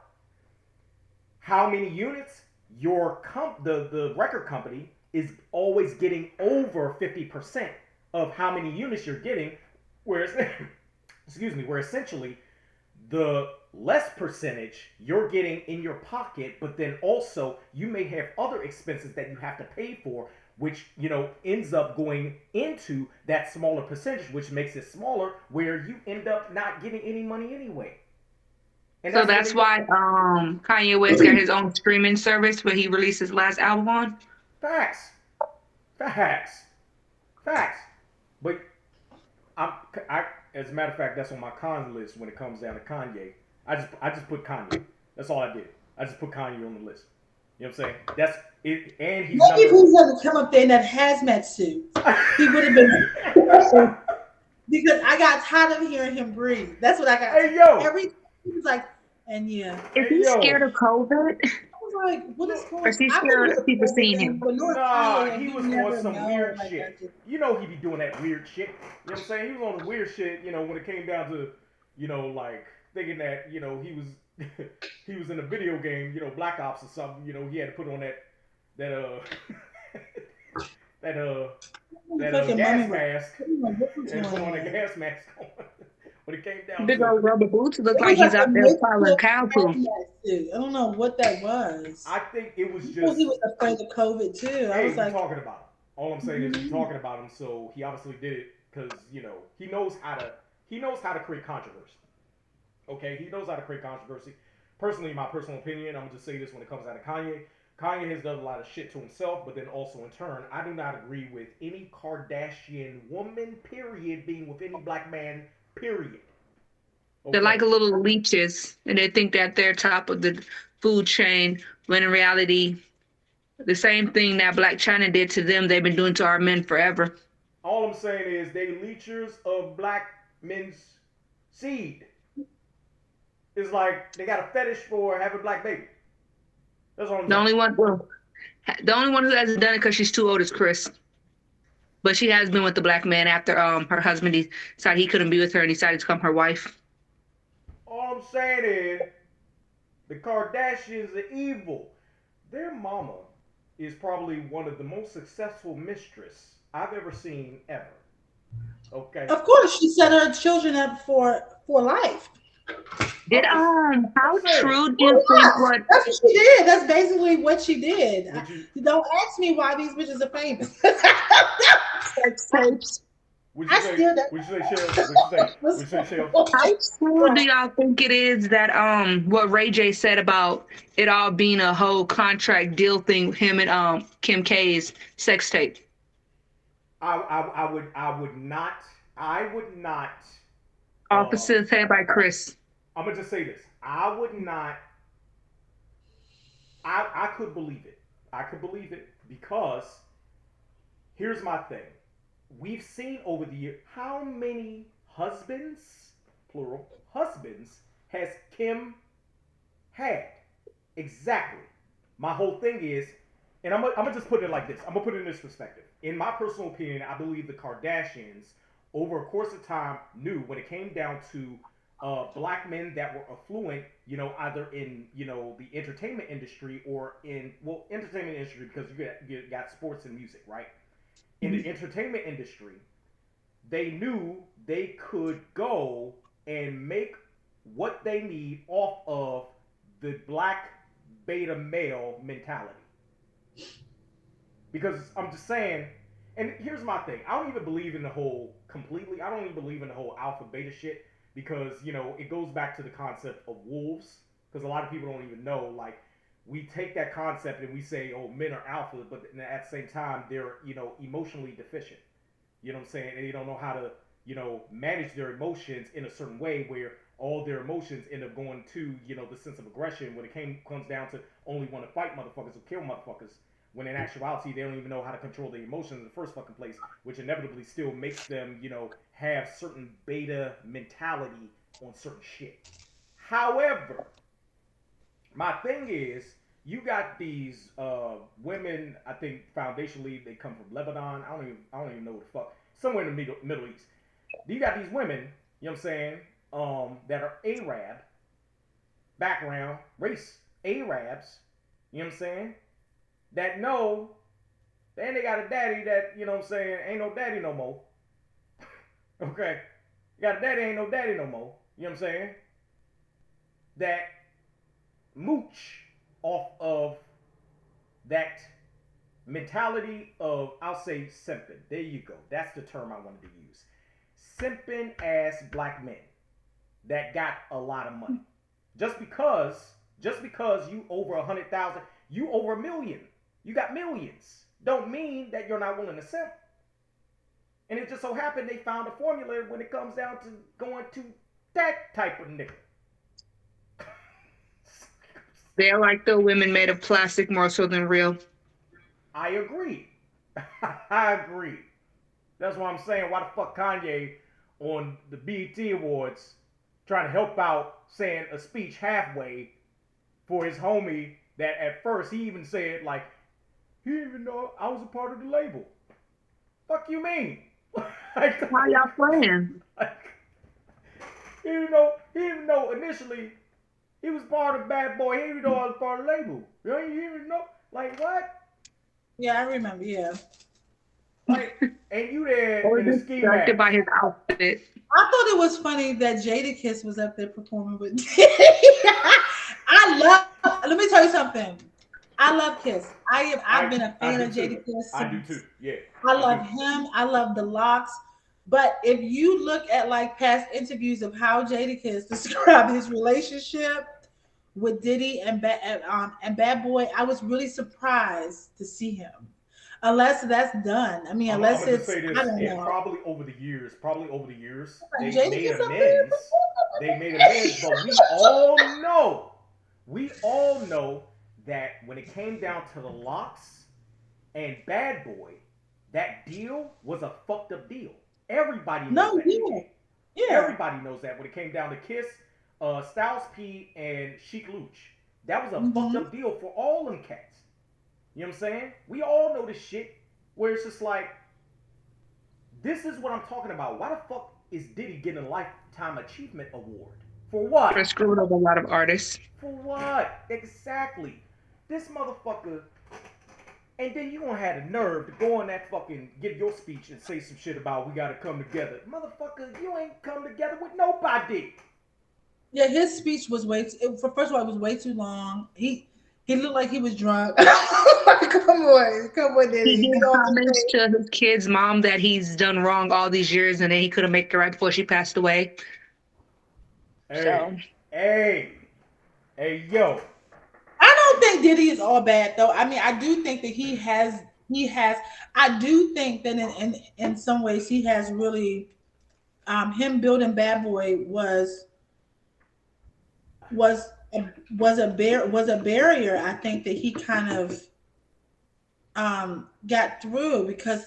how many units the record company is always getting over 50% of how many units you're getting, whereas excuse me, where essentially the less percentage you're getting in your pocket, but then also you may have other expenses that you have to pay for, which ends up going into that smaller percentage, which makes it smaller, where you end up not getting any money anyway. And So that's that's really why Kanye West got his own streaming service where he released his last album on. facts, facts, facts. But I'm, I, as a matter of fact, that's on my cons list when it comes down to Kanye. I just put Kanye. That's all I did. I just put Kanye on the list. You know what I'm saying? That's it, and he's Maybe if number. he was to come up there in that hazmat suit, he would have been special because I got tired of hearing him breathe. That's what I got. Hey yo, Every he was like, and yeah, Is hey he yo. scared of COVID? I was like, what is Look, Or going? is he I've been scared doing of the people COVID seeing thing, him? but North nah, Kanye, he you was on never some know. weird Like I shit. just, You know he be doing that weird shit. You know what I'm saying? He was on the weird shit. When it came down to, like thinking that he was he was in a video game, Black Ops or something. He had to put on that that fucking gas mummy rap. mask. I don't know what was And going put on that on. gas mask when it came down Big to. old rubber boots look It like was like he's a out there following makeshift cow poo. hazmat suit. I don't know what that was. I think it was He was, he just, was afraid of COVID too. I was hey, we like, talking about him. All I'm saying is we mm-hmm. talking about him, so he obviously did it because he knows how to create controversy. Okay, he knows how to create controversy. Personally, in my personal opinion, I'm gonna just say this when it comes down to Kanye. Kanye has done a lot of shit to himself, but then also in turn, I do not agree with any Kardashian woman, period, being with any black man, period. They're like Okay. little leeches, and they think that they're top of the food chain, when in reality, the same thing that Black China did to them, they've been doing to our men forever. All I'm saying is they leechers of black men's seed. It's like they got a fetish for having black babies. That's all I'm The saying. only one, well, the only one who hasn't done it because she's too old is Chris. But she has been with the black man after her husband decided he couldn't be with her and decided to become her wife. All I'm saying is the Kardashians are evil. Their mama is probably one of the most successful mistress I've ever seen ever. Okay. Of course, she set her children up for life. Did I'm just I'm how saying. true do Oh you think yes, what that's what she did. That's basically what she did. Would you Don't ask me why these bitches are famous. sex tapes? would you I say still don't. would you say Shell? Would you say Shell? How true do y'all think it is that what Ray J said about it all being a whole contract deal thing, him and Kim K's sex tape? I would not All uh facilitated by Chris. I'm gonna just say this. I would not. I could believe it. I could believe it because here's my thing. We've seen over the year how many husbands, plural, husbands has Kim had. Exactly. My whole thing is, and I'm gonna just put it like this. I'm gonna put it in this perspective. In my personal opinion, I believe the Kardashians, over a course of time, knew when it came down to black men that were affluent, either in the entertainment industry or in, well, entertainment industry, because you got sports and music, right? In the entertainment industry, they knew they could go and make what they need off of the black beta male mentality. Because I'm just saying, and here's my thing. I don't even believe in the whole completely. I don't even believe in the whole alpha beta shit because it goes back to the concept of wolves. Because a lot of people don't even know. Like we take that concept and we say, oh, men are alpha, but at the same time they're emotionally deficient. You know what I'm saying? And they don't know how to manage their emotions in a certain way where all their emotions end up going to the sense of aggression when it comes down to only want to fight motherfuckers or kill motherfuckers when in actuality they don't even know how to control their emotions in the first fucking place, which inevitably still makes them, have certain beta mentality on certain shit. However, my thing is, you got these women. I think foundationally they come from Lebanon. I don't even know what the fuck. Somewhere in the Middle East. You got these women. You know what I'm saying? That are Arab background, race Arabs. You know what I'm saying? That know, and they got a daddy that, what I'm saying, ain't no daddy no more. Okay. You got a daddy, ain't no daddy no more. You know what I'm saying? That mooch off of that mentality of, I'll say, simping. There you go. That's the term I wanted to use. Simping ass black men that got a lot of money. Just because you over 100,000, you over 1,000,000. You got millions. Don't mean that you're not willing to simp. And it just so happened they found a formula when it comes down to going to that type of nigga. They're like the women made of plastic more so than real. I agree. I agree. That's why I'm saying, why the fuck Kanye on the BET Awards trying to help out saying a speech halfway for his homie that at first he even said like, he didn't even know I was a part of the label. Fuck you mean? Like, why y'all playing? Like, he didn't even know initially he was part of Bad Boy. He didn't even know I was part of the label. He didn't even know. Like, what? Yeah, I remember, yeah. Like, and you there Or in the ski mask. distracted by his outfit. I thought it was funny that Jadakiss was up there performing with let me tell you something. I love Kiss. I've been a fan of Jadakiss. I do too. Yeah. I love him. I love the locks. But if you look at like past interviews of how Jadakiss described his relationship with Diddy and Bad Boy, I was really surprised to see him. Unless that's done. I mean, unless it's say this, I don't know. probably over the years, they Jadakiss made amends, but we all know that when it came down to the locks and Bad Boy, that deal was a fucked up deal. Everybody knows that. Yeah. Everybody knows that when it came down to Kiss, Styles P, and Sheik Luch. That was a fucked up deal for all them cats. You know what I'm saying? We all know this shit where it's just like, this is what I'm talking about. Why the fuck is Diddy getting a Lifetime Achievement Award? For what? They're screwing up a lot of artists. For what? Exactly. This motherfucker. And then you gonna have the nerve to go on that fucking, give your speech and say some shit about we gotta come together. Motherfucker, you ain't come together with nobody. Yeah, his speech was first of all, it was way too long. He looked like he was drunk. Come on, Diddy. He promised to his kid's mom that he's done wrong all these years, and then he couldn't make it right before she passed away. Hey, yo. I don't think Diddy is all bad though. I mean, I do think that he has. I do think that in some ways he has really. Him building Bad Boy was a barrier. I think that he kind of got through because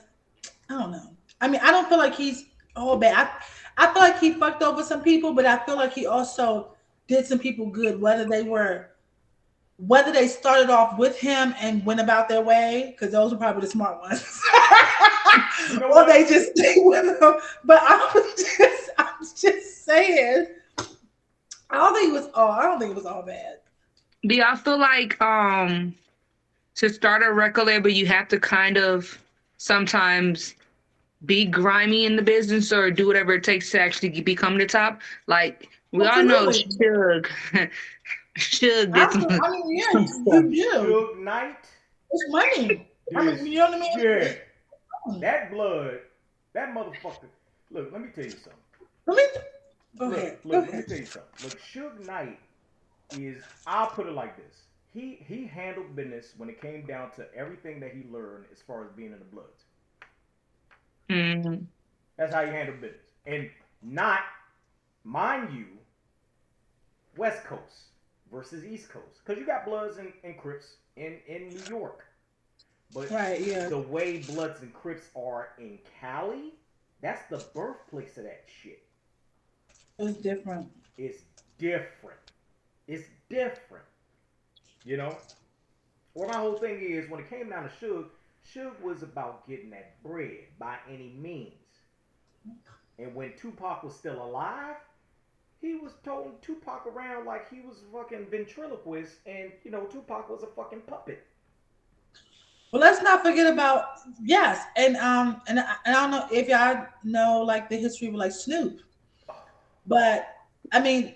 I don't know. I mean, I don't feel like he's all bad. I feel like he fucked over some people, but I feel like he also did some people good, whether they started off with him and went about their way, because those are probably the smart ones. Or they just stayed with him. But I'm just saying, I don't think it was all bad. Do y'all feel like to start a record label you have to kind of sometimes be grimy in the business or do whatever it takes to actually become the top? Like We all know Absolutely. Suge. Suge did Absolutely. I mean, some yeah, stuff. you do. Suge Knight, It's money. I this mean, you know what I mean? It's shit, money. that blood, that motherfucker. Look, let me tell you something. Let me go Look, ahead. Go look, let me ahead. tell you something. Look, Suge Knight is, I'll put it like this. He handled business when it came down to everything that he learned as far as being in the Bloods. Mm-hmm. That's how he handled business. And not, mind you, West Coast versus East Coast. Because you got Bloods and Crips in New York. But Right, yeah. the way Bloods and Crips are in Cali, that's the birthplace of that shit. It's different. It's different. It's different. You know? Well, my whole thing is, when it came down to Suge, Suge was about getting that bread by any means. And when Tupac was still alive, he was toting Tupac around like he was a fucking ventriloquist, and Tupac was a fucking puppet. Well, let's not forget about yes, and I don't know if y'all know like the history of like Snoop, but I mean,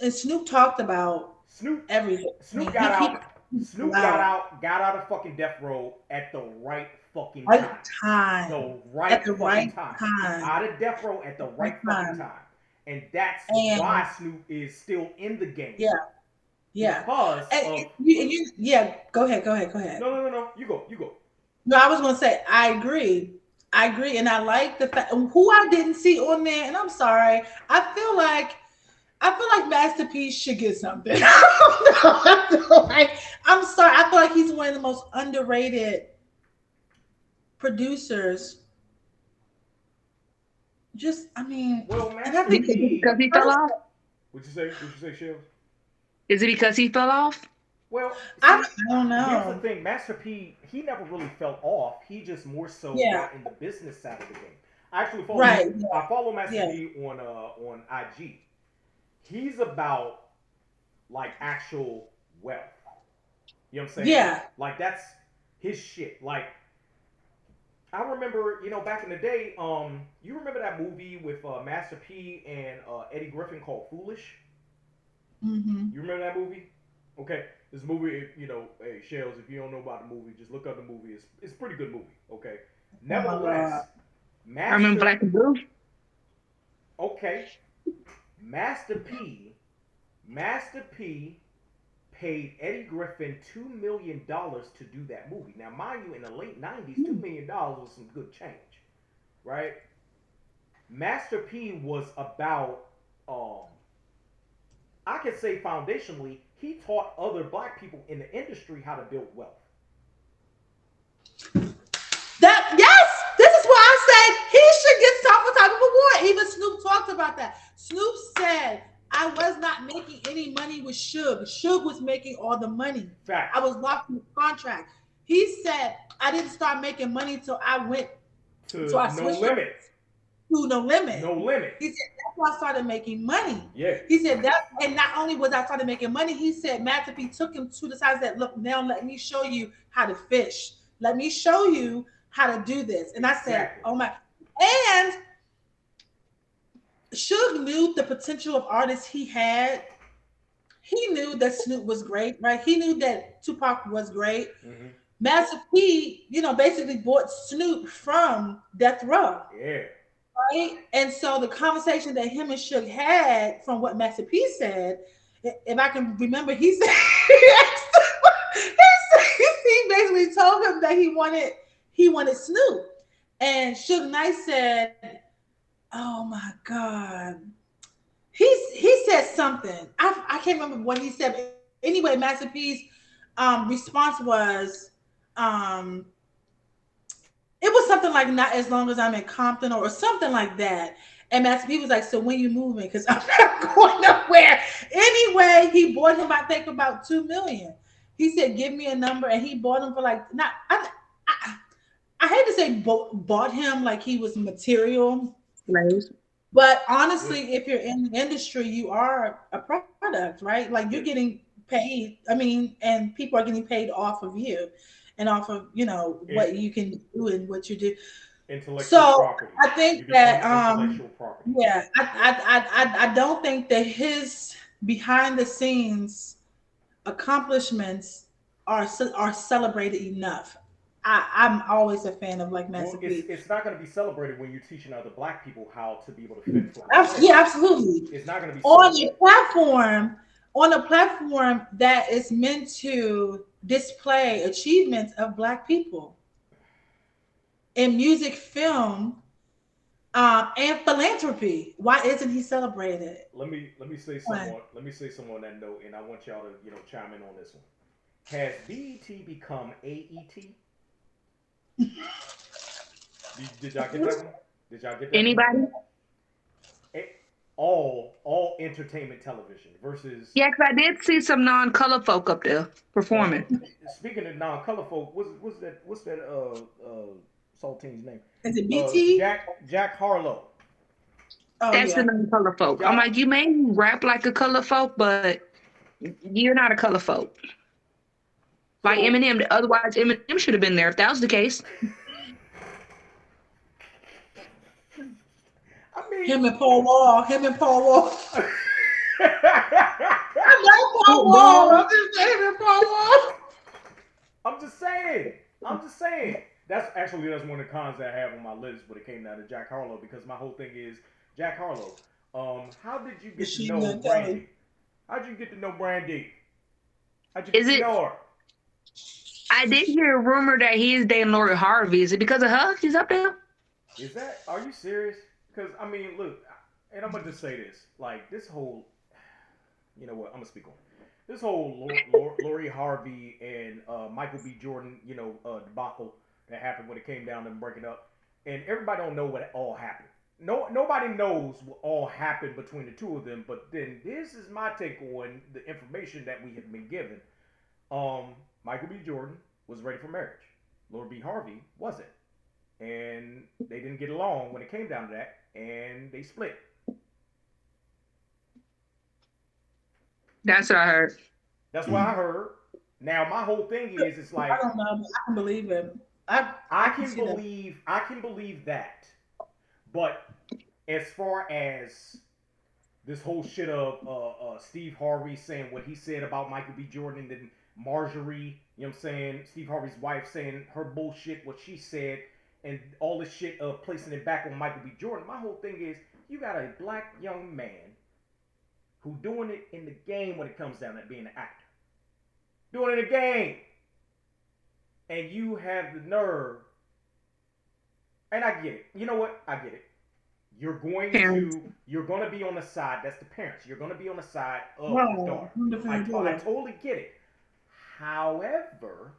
and Snoop talked about Snoop everything. I Snoop mean, got he out. people Snoop got out out. Got out of fucking death row at the right fucking right time. time The at right the fucking right time. time, Out of death row at the right right fucking time, time. And that's and why Snoop is still in the game, yeah, yeah, because and of. yeah. Go ahead, go ahead, go ahead. No, no, no, no. You go. You go. No, I was gonna say I agree, and I like the fact who I didn't see on there, and I'm sorry. I feel like Masterpiece should get something. I feel like I'm sorry. I feel like he's one of the most underrated producers. Just, I mean, Well, and I Master think Is it P. because he fell first, off? What'd you say? What'd you say, Shiv? Is it because he fell off? Well, I, see, I don't here's the know. thing. Master P. He never really fell off. He just more so Yeah, got in the business side of the game. I actually follow. right. I follow Master Yeah, P on IG. He's about like actual wealth. You know what I'm saying? yeah. Like that's his shit. Like I remember, back in the day, you remember that movie with Master P and Eddie Griffin called Foolish? Hmm. You remember that movie? Okay, this movie, hey Shells, if you don't know about the movie, just look up the movie. It's a pretty good movie. Okay, Oh my God. nevertheless, I remember Master. Black and Blue. Okay, Master P. Master P paid Eddie Griffin $2 million to do that movie. Now, mind you, in the late '90s, $2 million was some good change, right? Master P was about, um, I could say foundationally, he taught other black people in the industry how to build wealth. That yes, this is why I say he should get some type of award. Even Snoop talked about that. Snoop said, "I was not making any money with Suge. Suge was making all the money. I Facts. was locked in the contract." He said, "I didn't start making money till I went, so To I No switched to Limit. No Limit." No Limit. He said that's why I started making money. Yeah. He said that, and not only was I started making money, he said Master P took him to the side that look now let me show you how to fish. Let me show you how to do this. And I said, Exactly. oh my, and Suge knew the potential of artists he had. He knew that Snoop was great, right? He knew that Tupac was great. Mm-hmm. Master P, basically bought Snoop from Death Row. Yeah. Right? And so the conversation that him and Suge had, from what Master P said, if I can remember, he said he basically told him that he wanted Snoop, and Suge Knight said, "Oh my God." He said something. I can't remember what he said. But anyway, Master P's response was, um, it was something like not as long as I'm in Compton or something like that. And Master P was like, so when you moving? Because I'm not going nowhere. Anyway, he bought him, I think, about 2 million. He said, give me a number, and he bought him for like not. I, I hate to say bought him like he was material, Slaves. but Yeah. honestly, if you're in the industry, you are a product, right? Like you're Yeah. getting paid. I mean, and people are getting paid off of you and off of And what you can do and what you do. Intellectual So property. I You think that become intellectual property. yeah, I don't think that his behind the scenes accomplishments are celebrated enough. I'm always a fan of like Well, Master it's P. it's not going to be celebrated when you're teaching other black people how to be able to fend for themselves. Yeah, absolutely. It's not going to be On celebrated. a platform, on a platform that is meant to display achievements of black people in music, film, and philanthropy. Why isn't he celebrated? Let me say One. someone let me say someone on that note, and I want y'all to chime in on this one. Has BET become AET? Did y'all get that one? Did y'all get that one? Anybody? A- all entertainment television versus Yeah, because I did see some non-color folk up there uh performing. speaking of non-color folk, what's that Saltine's name? Is it BT? Jack Harlow. Oh That's the yeah. non-color folk. I'm Y'all like, you may rap like a color folk, but you're not a color folk. Like so Eminem, otherwise Eminem should have been there if that was the case. I mean Him and Paul Wall. Him and Paul Wall. I love Paul Wall. Football. I'm just saying him and Paul Wall. I'm just saying. I'm just saying. That's one of the cons that I have on my list when it came down to Jack Harlow, because my whole thing is Jack Harlow. How did you get to Machine know Gun Kelly. Brandy? How'd you get to know Brandy? How'd you get Is to it? know her? I did hear a rumor that he is dating Lori Harvey. Is it because of her? She's up there. Is that? Are you serious? Because I mean, look, and I'm gonna just say this: like this whole, you know what? I'm gonna speak on it. This whole Lori Harvey and Michael B. Jordan, debacle that happened when it came down to them breaking up, and everybody don't know what all happened. Nobody knows what all happened between the two of them. But then this is my take on the information that we have been given. Michael B. Jordan was ready for marriage. Lori B. Harvey wasn't, and they didn't get along when it came down to that, and they split. That's what I heard. That's what I heard. Now my whole thing is, it's I like don't know, but I can believe him. I can see that. I can believe that, but as far as this whole shit of Steve Harvey saying what he said about Michael B. Jordan, and then Marjorie, you know what I'm saying, Steve Harvey's wife saying her bullshit, what she said, and all this shit of placing it back on Michael B. Jordan. My whole thing is, you got a black young man who doing it in the game when it comes down to being an actor. Doing it in the game. And you have the nerve, and I get it. You know what? I get it. Parents. You're going to be on the side. That's the parents. You're going to be on the side of your No, daughter. I'm I, definitely to- doing I it. totally get it. However,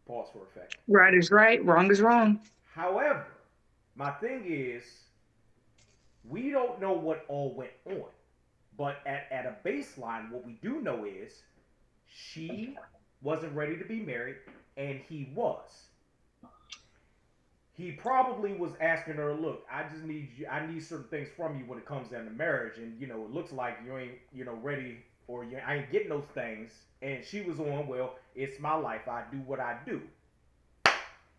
pause for effect. Right is right, wrong is wrong. However, my thing is, we don't know what all went on. But at a baseline, what we do know is she wasn't ready to be married, and he was. He probably was asking her, look, I need certain things from you when it comes down to marriage, and it looks like you ain't, ready, or I ain't getting those things. And she was on, well, it's my life, I do what I do.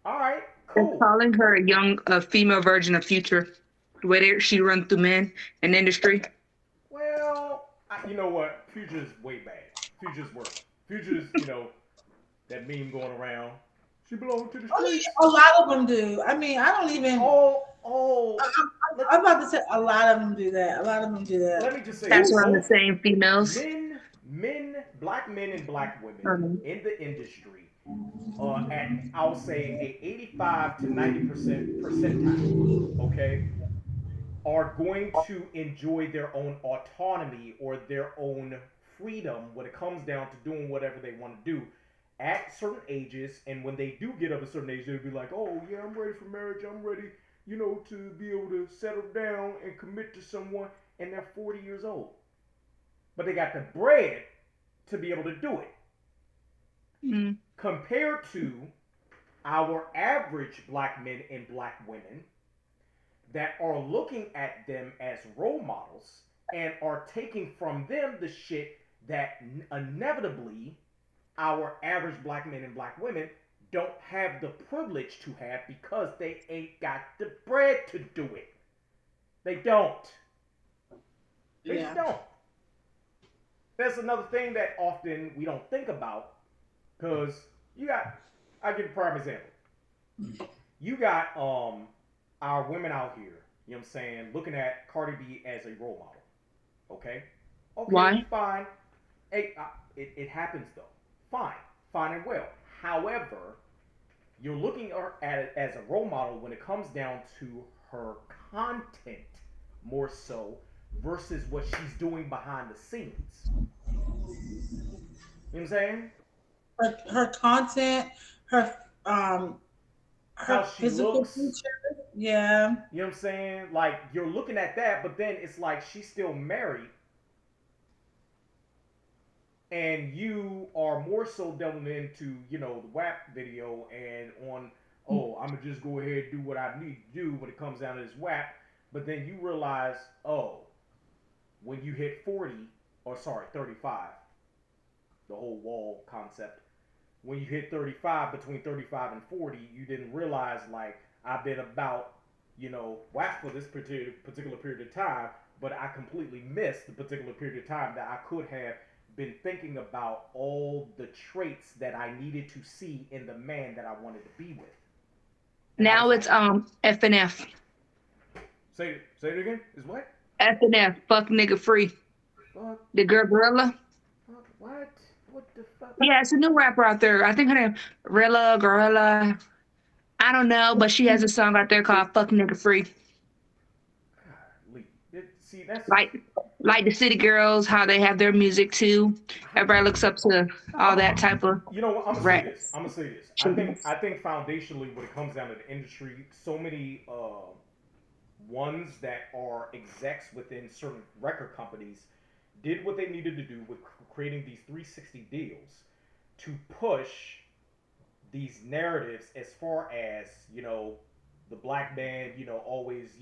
All right, They're cool. calling her a female version of Future. The way she run through men and industry. Well, you know what? Future's way bad. Future's worse. Future's, that meme going around. She belongs to the I mean, streets. a lot of them do. I mean, I don't even. Oh, I'm about to say a lot of them do that. A lot of them do let that. me just say That's this. around the Both same females. black men and black women Um, in the industry, at, I'll say, a 85 to 90% percentile, okay, are going to enjoy their own autonomy or their own freedom when it comes down to doing whatever they want to do at certain ages. And when they do get of a certain age, they'll be like, oh yeah, I'm ready for marriage, I'm ready, to be able to settle down and commit to someone. And they're 40 years old, but they got the bread to be able to do it, mm, compared to our average black men and black women that are looking at them as role models and are taking from them the shit that inevitably our average black men and black women don't have the privilege to have because they ain't got the bread to do it. They don't. They just Yeah. don't. That's another thing that often we don't think about because you got. I'll give you a prime example. You got our women out here. You know what I'm saying? Looking at Cardi B as a role model. Okay. Okay. Why? Fine. Hey, it happens though. Fine. Fine and well. However, you're looking at it as a role model when it comes down to her content more so versus what she's doing behind the scenes. You know what I'm saying? Her content, her um How her she physical looks. feature. Yeah. You know what I'm saying? Like you're looking at that, but then it's like she's still married, and you are more so delving into the WAP video and on. Oh, I'm gonna just go ahead and do what I need to do when it comes down to this WAP, but then you realize, oh, when you hit 40, or sorry, 35, the whole wall concept. When you hit 35, between 35 and 40, you didn't realize like I've been about WAP for this particular period of time, but I completely missed the particular period of time that I could have been thinking about all the traits that I needed to see in the man that I wanted to be with. And I Now was it's like, F and F. say it again. Is what? F and F. Fuck nigga free. Fuck, The girl Gorilla. fuck, what? What the fuck? Yeah, it's a new rapper out there. I think her name Rilla Gorilla. I don't know, but she has a song out there called "Fuck Nigga Free." Golly. See, that's Like, like the City Girls, how they have their music too. how Everybody looks up to all I'm. that type of You know what? I'm gonna say rap. this. I'm gonna say this. I think Shit. I think foundationally, when it comes down to the industry, so many ones that are execs within certain record companies did what they needed to do with creating these 360 deals to push these narratives as far as the black man always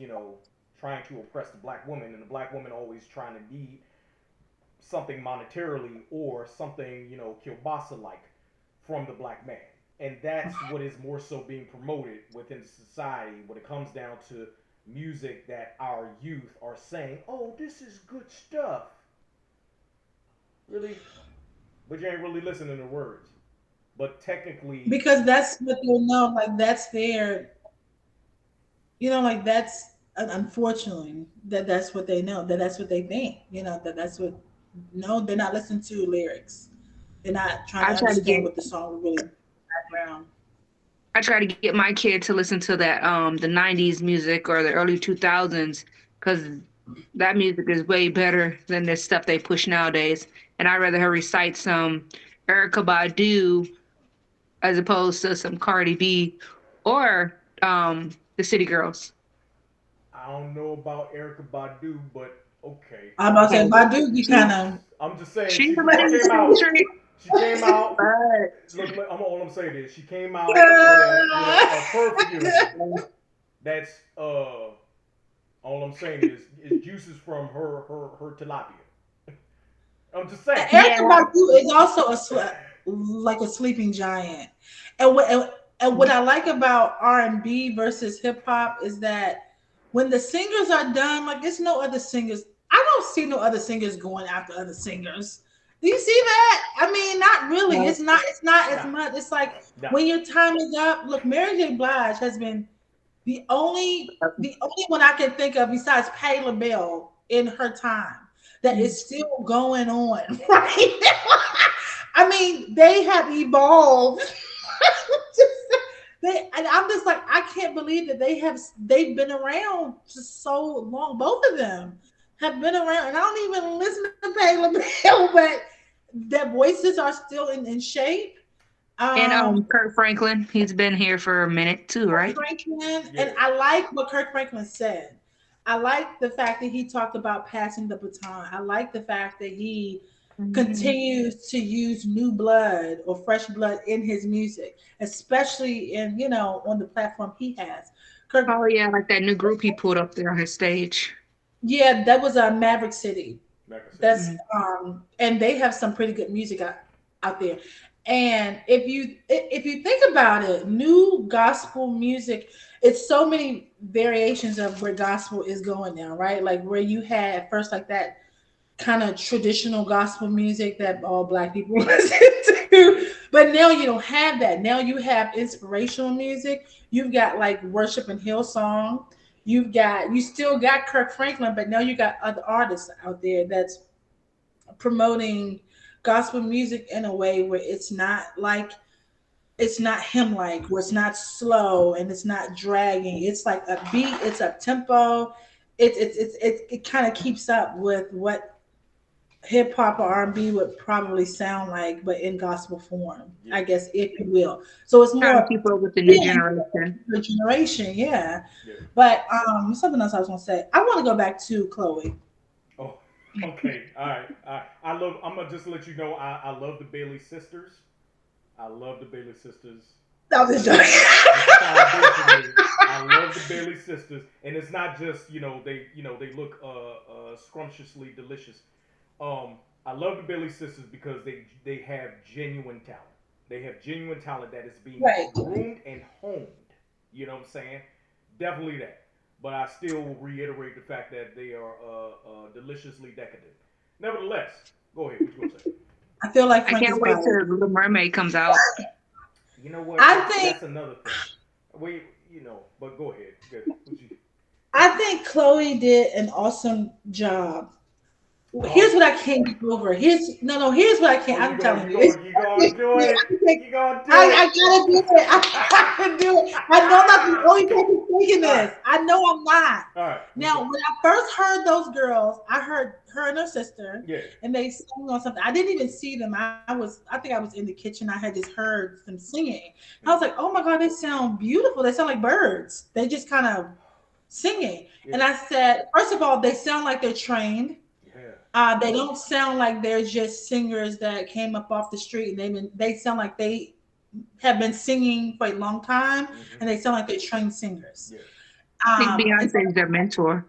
trying to oppress the black woman and the black woman always trying to be something monetarily or something kielbasa like from the black man, and that's what is more so being promoted within society when it comes down to music that our youth are saying, oh, this is good stuff, really, but you ain't really listening to words. But technically, Because that's what they know. Like that's their, like that's unfortunately that's what they know. That's what they think. That's what. No, they're not listening to lyrics. They're not trying to I try to understand get what the song really background. I try to get my kid to listen to that the '90s music or the early 2000s because that music is way better than this stuff they push nowadays. And I'd rather her recite some Erica Badu as opposed to some Cardi B or the City Girls. I don't know about Erica Badu, but okay. I'm about to say Hey, Badu, you kind she of. I'm just saying she's she somebody in the came same out. street, She came out. but Look, all I'm saying is she came out with a perfume that's all I'm saying is juices from her tilapia. I'm just saying. Erica yeah, Badu is also like a sleeping giant, and what I like about R&B versus hip hop is that when the singers are done, like there's no other singers. I don't see no other singers going after other singers. Do you see that? I mean, not really. no, It's not as Nah, much. It's like nah. when your time is up. Look, Mary J. Blige has been the only one I can think of besides Patti LaBelle in her time that is still going on right now. I mean, they have evolved. And I'm just like, I can't believe that they've been around for so long. Both of them have been around, and I don't even listen to Patti LaBelle, but their voices are still in shape. and Um, Kurt Franklin, he's been here for a minute too, Kirk right? Franklin, Yeah. and I like what Kirk Franklin said. I like the fact that he talked about passing the baton. I like the fact that he Mhm. continues to use new blood or fresh blood in his music, especially on the platform he has. Kirk, Oh yeah, like that new group he pulled up there on his stage. yeah, that was a Maverick City. Like I said, That's Mhm. and they have some pretty good music out there. And if you think about it, new gospel music, it's so many variations of where gospel is going now, right? Like where you had at first like that kind of traditional gospel music that all black people listen to. But now you don't have that. Now you have inspirational music. You've got like worship and hill song. You still got Kirk Franklin, but now you got other artists out there that's promoting gospel music in a way where it's not him like where it's not slow and it's not dragging. It's like a beat, it's a tempo. It kind of keeps up with what hip hop or R&B would probably sound like, but in gospel form, Yeah. I guess, if you will. So it's Trying to more keep up with the new yeah, generation. the generation, yeah. Yeah. But something else I was gonna say. I want to go back to Chloe. Oh, okay. All right. All right. I'm gonna just let you know. I love the Bailey sisters. I love the Bailey sisters. That was Just a joke. just foundationally, I love the Bailey sisters, and it's not just they look scrumptiously delicious. I love the Bailey sisters because they have genuine talent. They have genuine talent that is being Right. groomed and honed. You know what I'm saying? Definitely that. But I still will reiterate the fact that they are deliciously decadent. Nevertheless, go ahead. What you gonna say? I feel like I Frank can't is wait biased. till Little Mermaid comes out. You know what? I That's think that's another thing. Wait, but go ahead. Good. What you? I think Chloe did an awesome job. Oh, Here's what I can't get over. Here's what I oh, can't. I'm you telling you. going you gonna do it? You gonna do I it? gotta do it. I gotta do it. I know I'm not the only person thinking All right, this. I know I'm not. all right. What's Now, up? when I first heard those girls, I heard her and her sister, Yeah. and they sang on something. I didn't even see them. I think I was in the kitchen. I had just heard them singing. I was like, oh my god, they sound beautiful. They sound like birds. They just kind of singing. Yeah. And I said, first of all, they sound like they're trained. Yeah. They don't sound like they're just singers that came up off the street and they sound like they have been singing for a long time Mm-hmm. and they sound like they're trained singers. Yeah. I think And so, Beyonce is their mentor.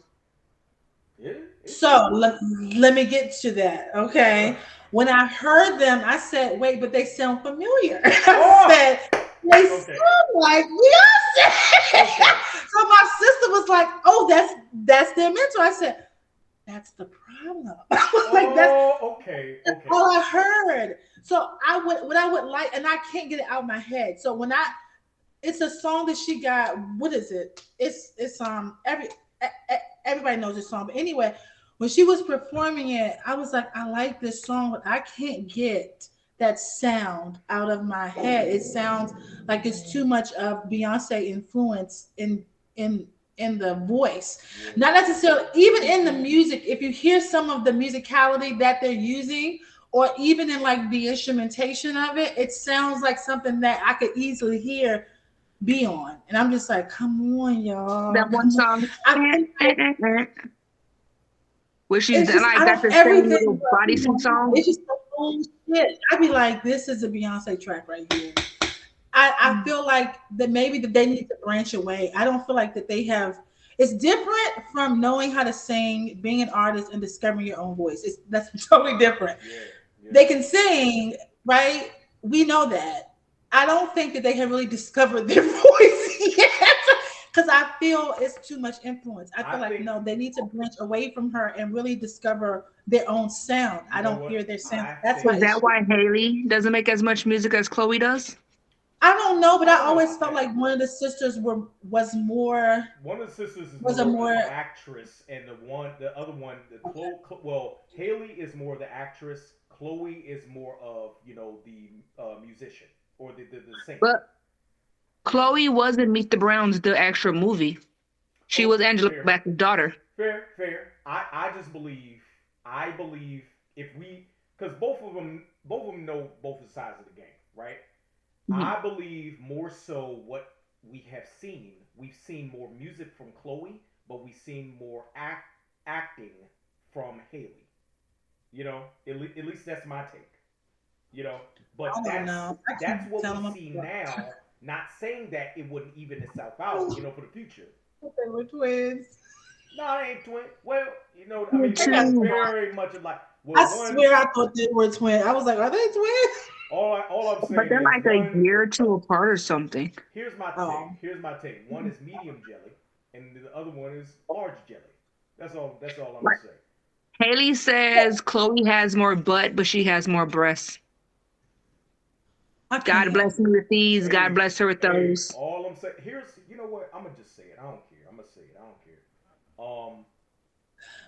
Yeah. It could so be. let me get to that. Okay. When I heard them, I said, wait, but they sound familiar. I Oh. said, they Okay. sound like Beyonce. Okay. So my sister was like, oh, that's their mentor. I said, that's the problem. I was like, Oh. Okay. Okay. all I heard. So what I would like, and I can't get it out of my head. So it's a song that she got. What is it? Everybody knows this song. But anyway, when she was performing it, I was like, I like this song, but I can't get that sound out of my head. It sounds like it's too much of Beyonce influence in the voice. Yeah. Not necessarily even in the music. If you hear some of the musicality that they're using, or even in like the instrumentation of it, it sounds like something that I could easily hear be on. And I'm just like, come on, y'all. That one Come on. song, I think where she's it's just like out got of the same everything. little bodysuit song. It's just the whole shit. I'd be like, this is a Beyonce track right here. I feel like that maybe that they need to branch away. I don't feel like that they have. It's different from knowing how to sing, being an artist, and discovering your own voice. That's totally different. Yeah. Yeah. They can sing, right? We know that. I don't think that they have really discovered their voice yet. Because I feel it's too much influence. I I feel like think no, they need to branch away from her and really discover their own sound. you I know don't what hear their sound. I That's my Is think. that issue. why Haley doesn't make as much music as Chloe does? I don't know, but I I don't know always about felt that. like one of the sisters was more One of the sisters is was a more of more the actress, and the other one, well, Haley is more the actress. Chloe is more of the musician or the singer. But Chloe was in Meet the Browns, the extra movie. She Oh, was Angela fair, Bass's daughter. fair. I just believe if we because both of them know both sides of the game, right? Mhm. I believe more so what we have seen. We've seen more music from Chloe, but we've seen more acting from Haley. At least that's my take. You know, but I don't that's know. I that's can't what tell we them see now. Not saying that it wouldn't even itself out, apart. for the future. They were twins. No, they ain't twin. Well, I Me mean, I they got look too. very much alike. Well, I one, swear I thought they were twins. I was like, are they twins? All I'm But saying they're is like a one. year or two apart or something. Here's my take. Oh. Here's my take. One is medium jelly, and the other one is large jelly. That's all. That's all I'm gonna Like say. Haley says Chloe has more butt, but she has more breasts. I God can't. bless me with these. God Hey, bless her with hey. those. All I'm saying. Here's. You know what? I'm gonna just say it. I don't care. I'm gonna say it. I don't care.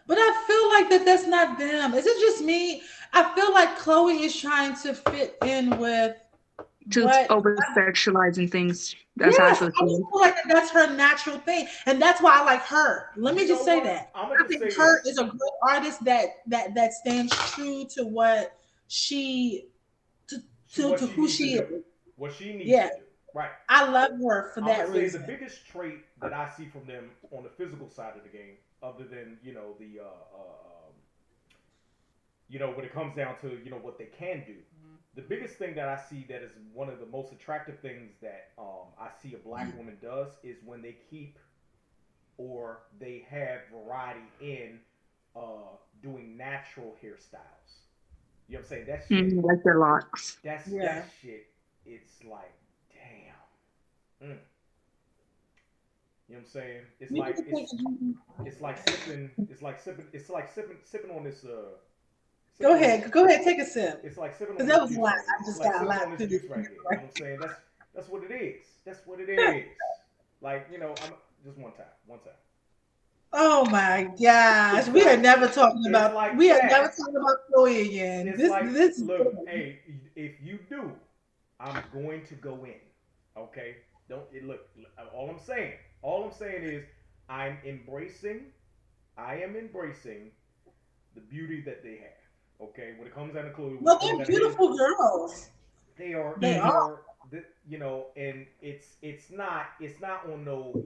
But I feel like that's not them. Is it just me? I feel like Chloe is trying to fit in with To what. over sexualizing things. That's how I Yes, feel I just too. feel like that's her natural thing, and that's why I like her. Let me You know just say what? that. I'm gonna I just think say her this. is a great artist that stands true to what she to, She what to she who needs to she do. is. What she needs Yeah, to do. Right. I love her for I'm gonna that say the reason. biggest trait that I see from them on the physical side of the game, other than the when it comes down to what they can do. The biggest thing that I see that is one of the most attractive things that I see a black woman does is when they keep or they have variety in doing natural hairstyles. You know what I'm saying? That shit. Like their locks. That Yeah. shit. It's like, damn. You know what I'm saying? It's You like need to take it's like sipping. It's like sipping on this Go sipping on this. ahead. Go ahead. Take a sip. It's like sipping on Because this that was a juice lot. right here. I It's just like got a sipping lot on this through this. juice right here. You know what I'm saying? That's what it is. That's what it is. Like I'm just one time, one time. Oh my gosh. It's We are like never talking it's about like we are never that. talking about Chloe again. It's This like this is look, good. hey, if you do, I'm going to go in. Okay? Don't it look all I'm saying is I'm embracing I am embracing the beauty that they have. Okay, when it comes down to Chloe, when Well, it comes they're down to Haley, beautiful girls. they are They they are. Hmm. are and it's not on no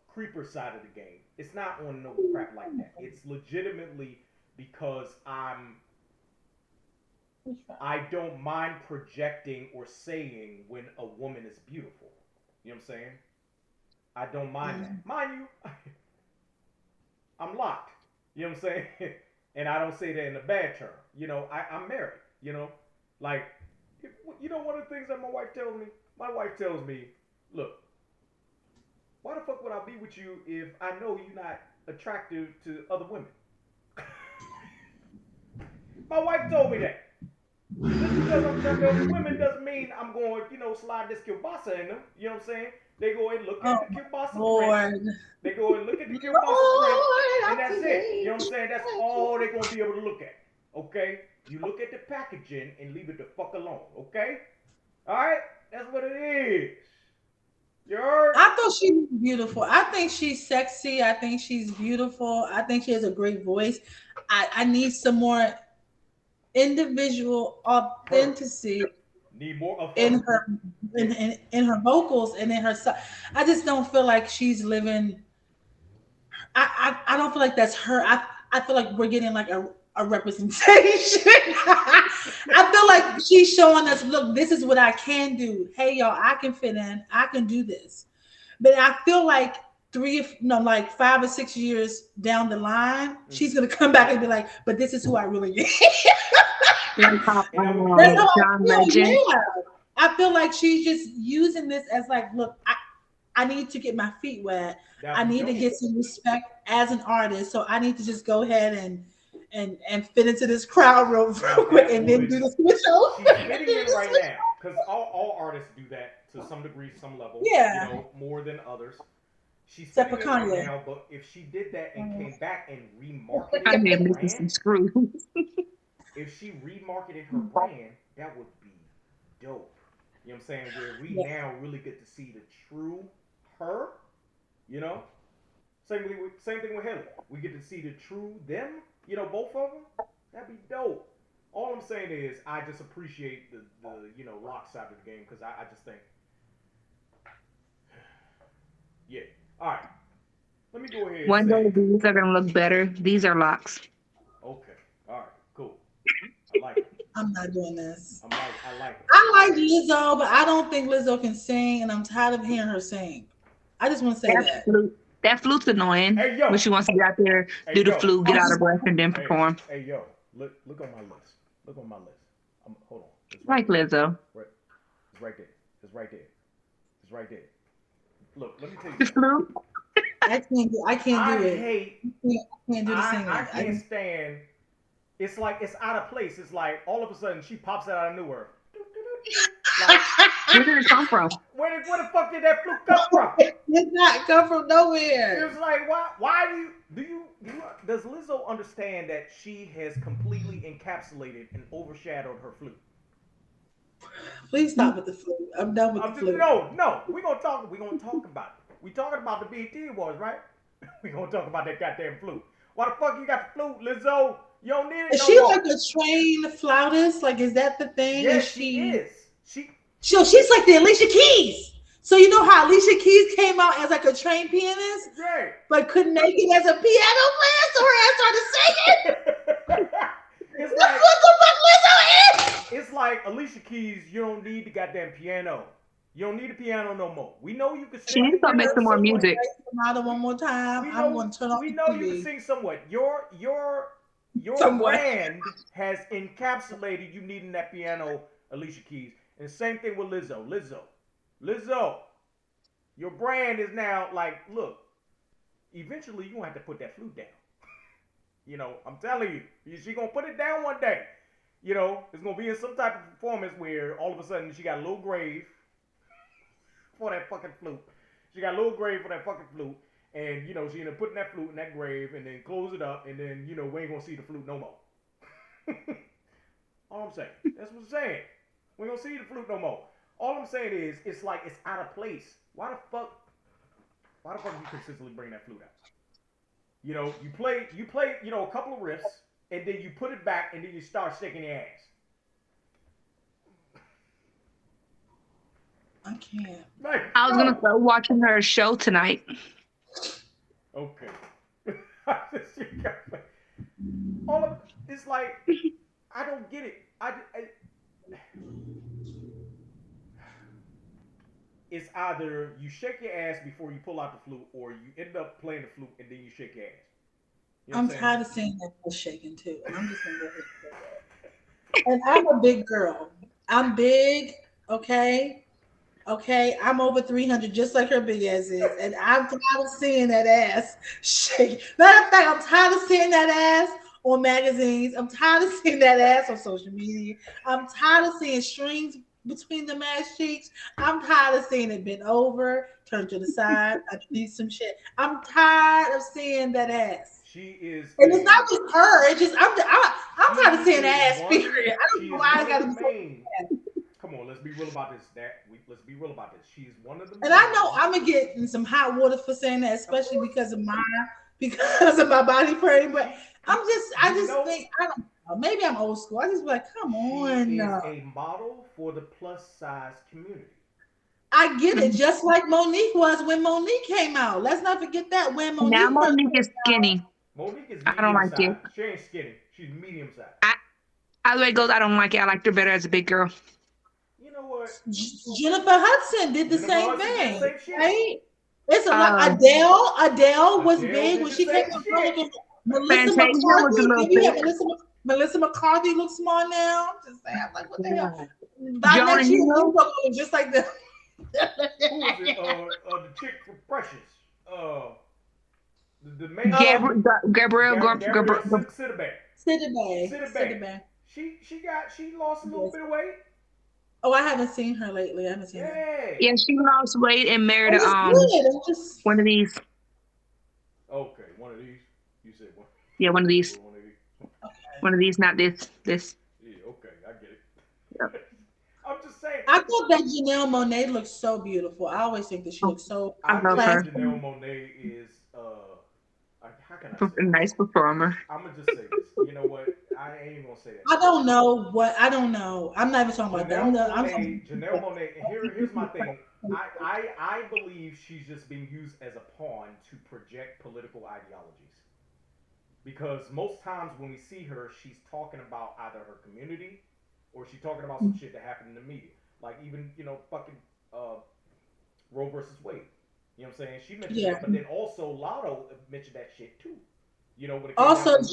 creeper side of the game. It's not on no crap like that. It's legitimately because I don't mind projecting or saying when a woman is beautiful. You know what I'm saying? I don't mind that. Mm. Mind you, I'm locked. You know what I'm saying? And I don't say that in a bad term. I'm married. Like, one of the things that my wife tells me, look, why the fuck would I be with you if I know you're not attractive to other women? My wife told me that. Just because I'm attracted to other women doesn't mean I'm going, slide this kielbasa in them. You know what I'm saying? They go and look at Oh the kielbasa print. Lord. They go and look at the kielbasa print, Lord, and I that's it. You know what I'm can't. saying? That's all they're gonna be able to look at. Okay? You look at the packaging and leave it the fuck alone. Okay? All right? That's what it is. You heard? I thought she was beautiful. I think she's sexy. I think she's beautiful. I think she has a great voice. I need some more individual Her. authenticity Need more of in her. her Yeah. in her vocals and in her I just don't feel like she's living I don't feel like that's her. I feel like we're getting like a representation. I feel like she's showing us, look, this is what I can do. Hey y'all, I can fit in. I can do this. But I feel like like 5 or 6 years down the line, she's Mm-hmm. gonna come back and be like, but this is who I really am. Like how And I'm gonna be That's how dope. I John feel. Legend. Yeah. I feel like she's just using this as like, look, I need to get my feet wet. I That'd be need to dope. get some respect as an artist. So I need to just go ahead and fit into this crowd real And quick that and then do would the switch over. she's And then fitting do in the right switch. now because all artists do that to some degree, some level, Yeah. more than others. She's Except for fitting in right Kanye. now, but if she did that and Mm. came back and remarketed I her mean, missing brand, some screws. if she remarketed her brand, that would be dope. You know what I'm saying? Where we Yeah. now really get to see the true her, you know? Same thing with Haley. We get to see the true them, both of them. That'd be dope. All I'm saying is I just appreciate the lock side of the game because I just think, yeah. All right. Let me go ahead and One day say, these are gonna look better. These are locks. okay. All right. Cool. I like it. I'm not doing this. I like it. I I like like it. Lizzo, but I don't think Lizzo can sing, and I'm tired of hearing her sing. I just want to say That that. flute. That flute's annoying. Hey yo. But she wants to get out there, Hey do the yo. flute, get out of breath, and then Hey perform. hey yo. Look on my list. Look on my list. Hold on. It's right Like there. Lizzo. Right. It's right there. It's right there. It's right there. Look, let me tell you The something. flute. I can't I do it. hate. I can't do the I singing. can't stand. It's like it's out of place. It's like all of a sudden she pops out of nowhere. Like Where did it come from? where the fuck did that flute come from? It did not come from nowhere. It's like why does Lizzo understand that she has completely encapsulated and overshadowed her flute? Please stop with the flute. I'm done with the I'm just flute. no. We're gonna talk about it. We talking about the BET Awards, right? We gonna talk about that goddamn flute. Why the fuck you got the flute, Lizzo? You don't need it Is no she like more. a trained flautist? Like, is that the thing? Is Yes, she she? is. She She's like the Alicia Keys. So you know how Alicia Keys came out as like a trained pianist, right. but couldn't make it as a piano player, so her ass started singing. it's That's like what the fuck Lizzo is. it's like Alicia Keys. You don't need the goddamn piano. You don't need a piano no more. We know you can She sing needs to start making more somewhat. music. Sonata one more time. We I'm know going to turn off we the know you can TV. sing somewhat. Your Somewhat. brand has encapsulated you needing that piano, Alicia Keys. And same thing with Lizzo. Lizzo. Your brand is now like, look, eventually you gonna have to put that flute down. I'm telling you, she gonna put it down one day. It's gonna be in some type of performance where all of a sudden she got a little grave for that fucking flute. She got a little grave for that fucking flute. And, she ended up putting that flute in that grave and then close it up. And then, we ain't going to see the flute no more. All I'm saying. That's what I'm saying. We ain't going to see the flute no more. All I'm saying is, it's like it's out of place. Why the fuck you consistently bring that flute out? You play, a couple of riffs. And then you put it back and then you start shaking your ass. I can't. Like, I was no. gonna start watching her show tonight. Okay. All of it's like I don't get it. It's either you shake your ass before you pull out the flute, or you end up playing the flute and then you shake your ass. You know I'm what I'm saying? tired of seeing that butt shaking too. And I'm just gonna go ahead and say that. And I'm a big girl. I'm big, okay? Okay, I'm over 300, just like her big ass is, and I'm tired of seeing that ass shake. Matter of fact, I'm tired of seeing that ass on magazines. I'm tired of seeing that ass on social media. I'm tired of seeing strings between the ass cheeks. I'm tired of seeing it bent over, turned to the side, underneath some shit. I'm tired of seeing that ass. She is And it's not a just her. It's just I'm she tired of seeing is ass. one Period. I she don't know is why I one of got the to be so main. mad. Come on, let's be real about this. Let's be real about this. She's one of the And I know main. I'm gonna get in some hot water for saying that, Of especially course, because of my body frame. But she I you just know think I don't know. Maybe I'm old school. I just be like, come she on. is a model for the plus size community. I get it. Just like Monique was when Monique came out. Let's not forget that when Now Monique first Monique came is skinny. Monique is I don't medium like it. size. She ain't skinny. She's medium size. Either way it goes, I don't like it. I liked her better as a big girl. You know what? Jennifer Hudson did the Jennifer same Hudson did the thing, same shit. right? It's a lot. Uh, Adele was Adele big did when the she came same out. shit. Melissa Fantasia was a McCarthy, little maybe thick. Melissa McCarthy looks small now. I'm just saying, I'm like, what the hell? By Jonah next year, Hill. she's looking just like the. Who was it? The chick from Precious. The main Gabriel, Gabrielle Sidibe. Sidibe. Citibank. She lost a little bit of weight. Oh, I haven't seen her lately. I haven't seen her. Yay. yeah, she lost weight and married It was good. I'm just. one of these. Okay, one of these. You said one. Yeah, one of these. One of these. One of these, not this. This. Yeah, okay, I get it. Yep. I'm just saying. I thought that Janelle Monáe looks so beautiful. I always think that she looks so I love her. classy. Janelle Monáe is how can I say A nice performer. I'm gonna just say this. You know what? I ain't even gonna say that. I don't know. I'm not even talking about that. Janelle Monáe, and here's my thing. I believe she's just being used as a pawn to project political ideologies. Because most times when we see her, she's talking about either her community or she's talking about some shit that happened in the media. Like even, fucking Roe versus Wade. You know what I'm saying? She mentioned that, but then also Lotto mentioned that shit too. When it came Also, down to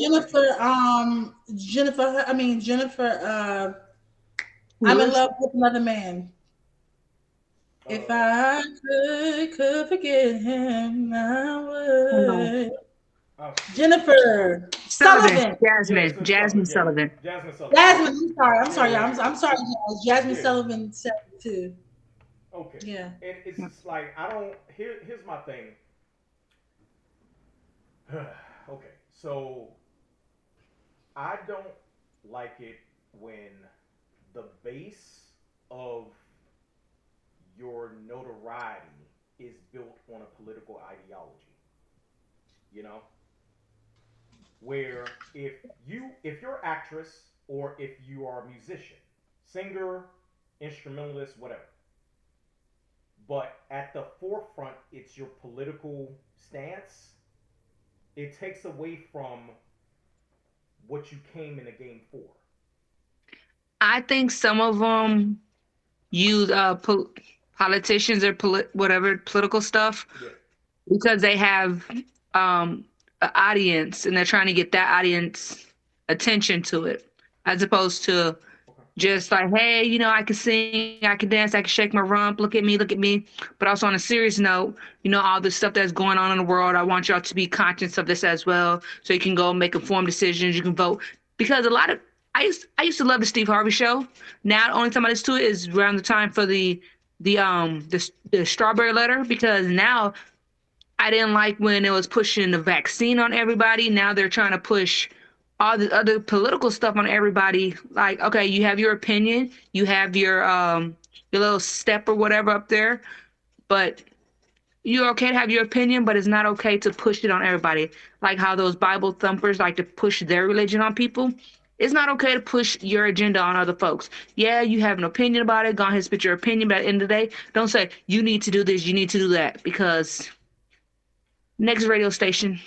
Jennifer. I mean Jennifer. I'm in Lewis. love with another man. If Uh, I could forget him, I No. would. I forget. Jennifer Sullivan. Sullivan. Yeah, Jasmine. Smith Jasmine Sullivan. Yeah, Sullivan. Jasmine Sullivan. Yeah, Jasmine, I'm sorry. I'm yeah, sorry. yeah, Yeah, yeah, I'm sorry. Jasmine yeah. Yeah. Sullivan said it too. Okay. Yeah. And it's just like I don't. Here's my thing. Okay, so I don't like it when the base of your notoriety is built on a political ideology. You know, where if you're actress or if you are a musician, singer, instrumentalist, whatever, but at the forefront it's your political stance, it takes away from what you came in the game for. I think some of them use politicians or whatever political stuff Yeah. because they have an audience and they're trying to get that audience attention to it, as opposed to Okay. just like, hey, I can sing, I can dance, I can shake my rump, look at me, look at me. But also on a serious note, all the stuff that's going on in the world, I want y'all to be conscious of this as well, so you can go make informed decisions, you can vote. Because a lot of I used to love the Steve Harvey show. Now the only time I listen to it is around the time for the strawberry letter, because now I didn't like when it was pushing the vaccine on everybody. Now they're trying to push all the other political stuff on everybody. Like, okay, you have your opinion, you have your little step or whatever up there, but you're okay to have your opinion, but it's not okay to push it on everybody. Like how those Bible thumpers like to push their religion on people. It's not okay to push your agenda on other folks. Yeah, you have an opinion about it. Go ahead and spit your opinion, but at the end of the day, don't say you need to do this, you need to do that, because next radio station.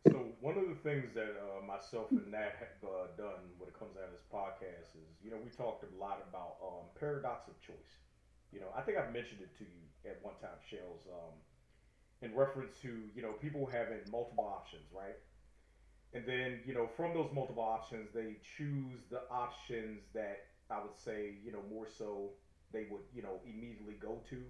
So one of the things that myself and Nat have done when it comes down to this podcast is, we talked a lot about paradox of choice. I think I've mentioned it to you at one time, Shells, in reference to people having multiple options, right? And then from those multiple options, they choose the options that I would say more so they would immediately go to.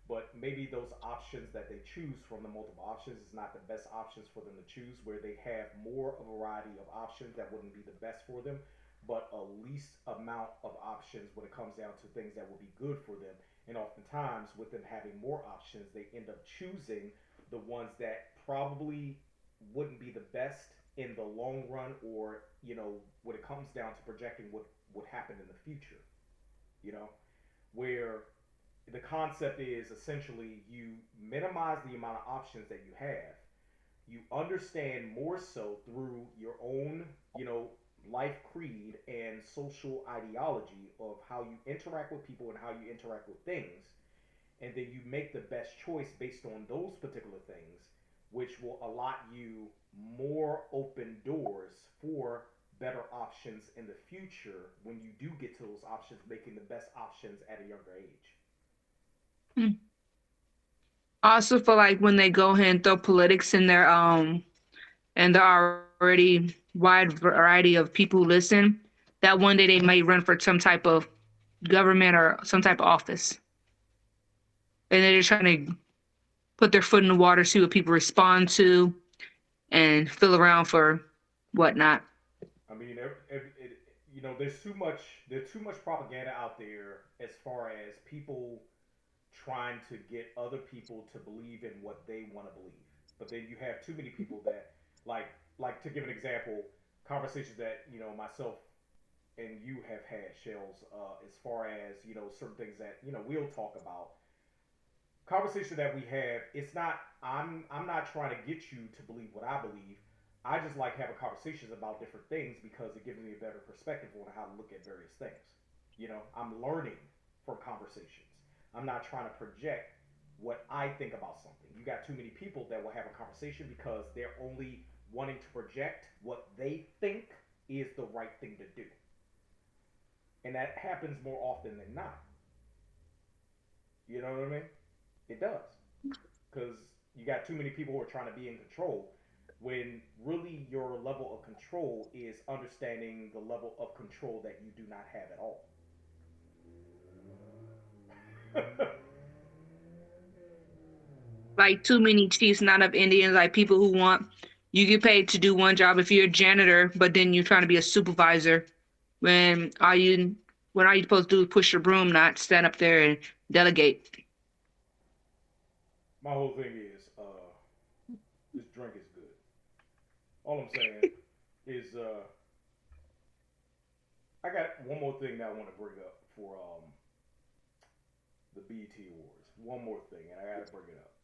But maybe those options that they choose from the multiple options is not the best options for them to choose, where they have more of a variety of options that wouldn't be the best for them, but a least amount of options when it comes down to things that would be good for them. And oftentimes, with them having more options, they end up choosing the ones that probably wouldn't be the best in the long run, or when it comes down to projecting what would happen in the future. you know where the concept is essentially you minimize the amount of options that you have. You understand more so through your own life creed and social ideology of how you interact with people and how you interact with things, and then you make the best choice based on those particular things, which will allot you more open doors for better options in the future when you do get to those options, making the best options at a younger age. Also for like when they go ahead and throw politics in their and there are already wide variety of people who listen, that one day they may run for some type of government or some type of office. And they're just trying to put their foot in the water, see what people respond to, and feel around for whatnot. I mean, there's too much propaganda out there as far as people trying to get other people to believe in what they want to believe. But then you have too many people that like to give an example, conversations that myself and you have had, Shells, as far as certain things that we'll talk about. Conversation that we have, it's not. I'm not trying to get you to believe what I believe. I just like having conversations about different things because it gives me a better perspective on how to look at various things. I'm learning from conversations. I'm not trying to project what I think about something. You got too many people that will have a conversation because they're only wanting to project what they think is the right thing to do. And that happens more often than not. You know what I mean? It does. Because you got too many people who are trying to be in control when really your level of control is understanding the level of control that you do not have at all. Like too many chiefs, not enough Indians. Like people who want you get paid to do one job if you're a janitor, but then you're trying to be a supervisor. When are you? When are you supposed to do is push your broom, not stand up there and delegate? My whole thing is, this drink is good. All I'm saying is, I got one more thing that I want to bring up for the BET Awards. One more thing, and I got to bring it up.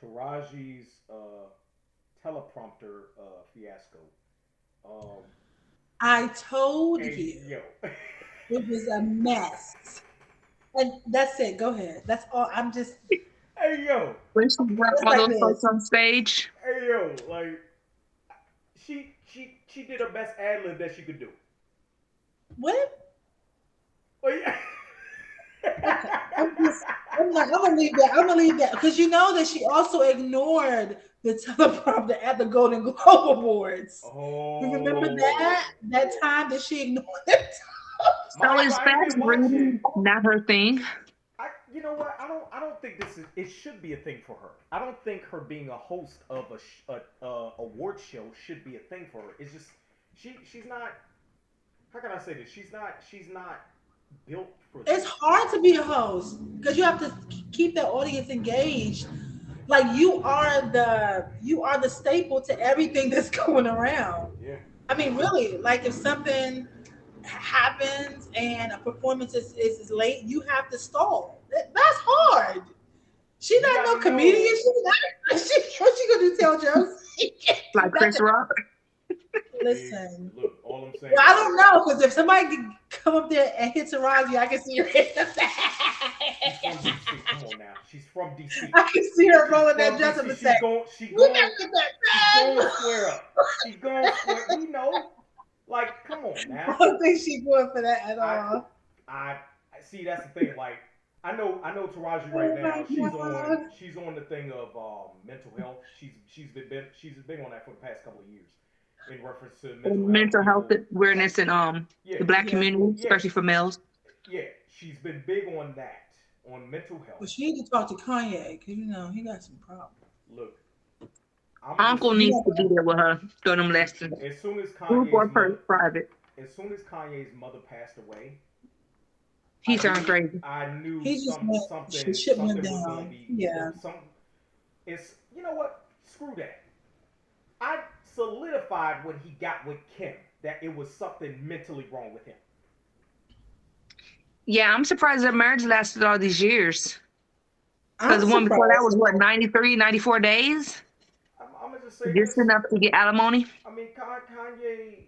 Taraji's teleprompter fiasco. Um, I told hey you yo, it was a mess. And that's it. Go ahead. That's all. I'm just hey yo, When she brought just all like those folks this. on stage, hey yo, like she did her best ad lib that she could do. What? Oh yeah. Okay. I'm gonna leave that. I'm gonna leave that because you know that she also ignored the teleprompter at the Golden Globe Awards. You remember Oh that Lord. time that she ignored it? so Mind you, is I ain't fast been watching. reading not her thing? You know what? I don't think this is. It should be a thing for her. I don't think her being a host of a award show should be a thing for her. It's just she's not. How can I say this? She's not built for It's this. hard to be a host because you have to keep that audience engaged. Like you are the staple to everything that's going around. Yeah. I mean, really, like if something happens and a performance is late, you have to stall. That's hard. She You not got no to comedian. know. She not. What she gonna do? Tell jokes? She can't do Like Chris nothing. Rock? Listen. Look, all I'm saying Well, I is don't know because if somebody could come up there and hit Taraji, I can see her hit the she's from DC. Come on now. She's from DC. I can see her She's rolling that from dress up DC. and say, "You gotta get She's going to that square up. She's going to square. We know. Like, come on I now. don't think she's going for that at I all. I see. That's the thing. Like, I know Taraji right Oh my now. god. She's on the thing of mental health. She's been on that for the past couple of years in reference to mental health Mental health people. awareness in Yeah, the black Yeah. community, yeah, especially for males. yeah. She's been big on that, on mental health. But she need to talk to Kanye because he got some problems. Look, I'm Uncle just You needs to got be there with her, throw them lessons. as soon as Group Kanye's or mother, private. as soon as Kanye's mother passed away, He turned crazy. I knew he just went shit went something was gonna down. be Yeah. some. It's you know what? Screw that. I solidified when he got with Kim that it was something mentally wrong with him. Yeah, I'm surprised their marriage lasted all these years. Because I'm the one before that surprised. was what, 93, 94 days? I'm gonna just say Just this. enough to get alimony? I mean, Kanye,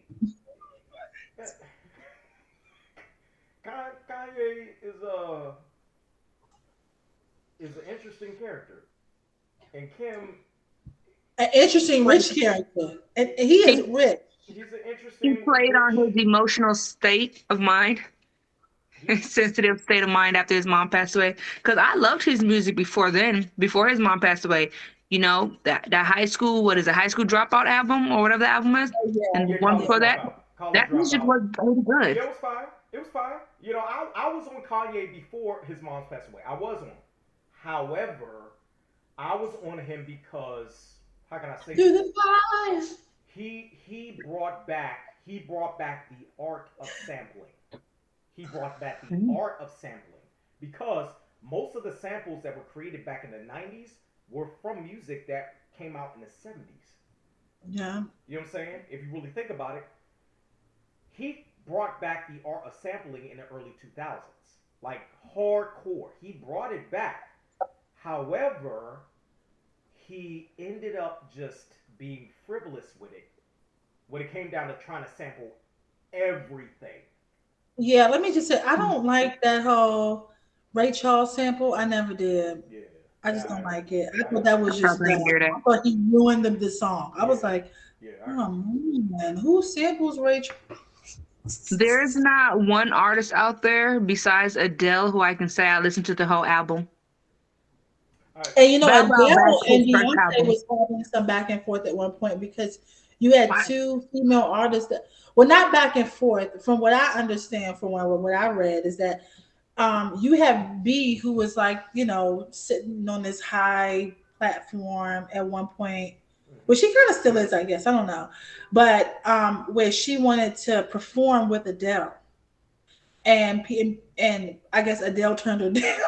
Kanye is an interesting character, and Kim, An interesting rich character. And he is He, rich. he's an he interesting played rich. on his emotional state of mind, He his sensitive state of mind after his mom passed away. Because I loved his music before then, before his mom passed away. You know, that high school, what is it, high school dropout album or whatever the album is? Oh And the yeah, yeah, one yeah. college before that, dropout. College that music dropout. was really Yeah, good. it was fire. It was fire. You know, I was on Kanye before his mom passed away. I was on him. However, I was on him because how can I say Through this? the fire. He brought back the art of sampling. He brought back the Mhm. art of sampling because most of the samples that were created back in the 90s were from music that came out in the 70s. Yeah. You know what I'm saying? If you really think about it, he brought back the art of sampling in the early 2000s. Like hardcore. He brought it back. However, he ended up just being frivolous with it when it came down to trying to sample everything. Yeah, let me just say, I don't like that whole Ray Charles sample. I never did. Yeah. I just don't I like it. I I thought that I was just probably dumb. didn't hear that. I thought he ruined the song. I yeah. was like, Yeah, I agree. oh man, who samples Ray There's Charles? not one artist out there besides Adele who I can say I listened to the whole album. All right. And Bow Wow Adele Back's and his first Beyonce album. was having some back and forth at one point because you had Why? two female artists that, well, not back and forth. From what I understand, from what I read, is that You have B, who was like, sitting on this high platform at one point. Well, she kind of still is, I guess. I don't know, but where she wanted to perform with Adele, and I guess Adele turned her down.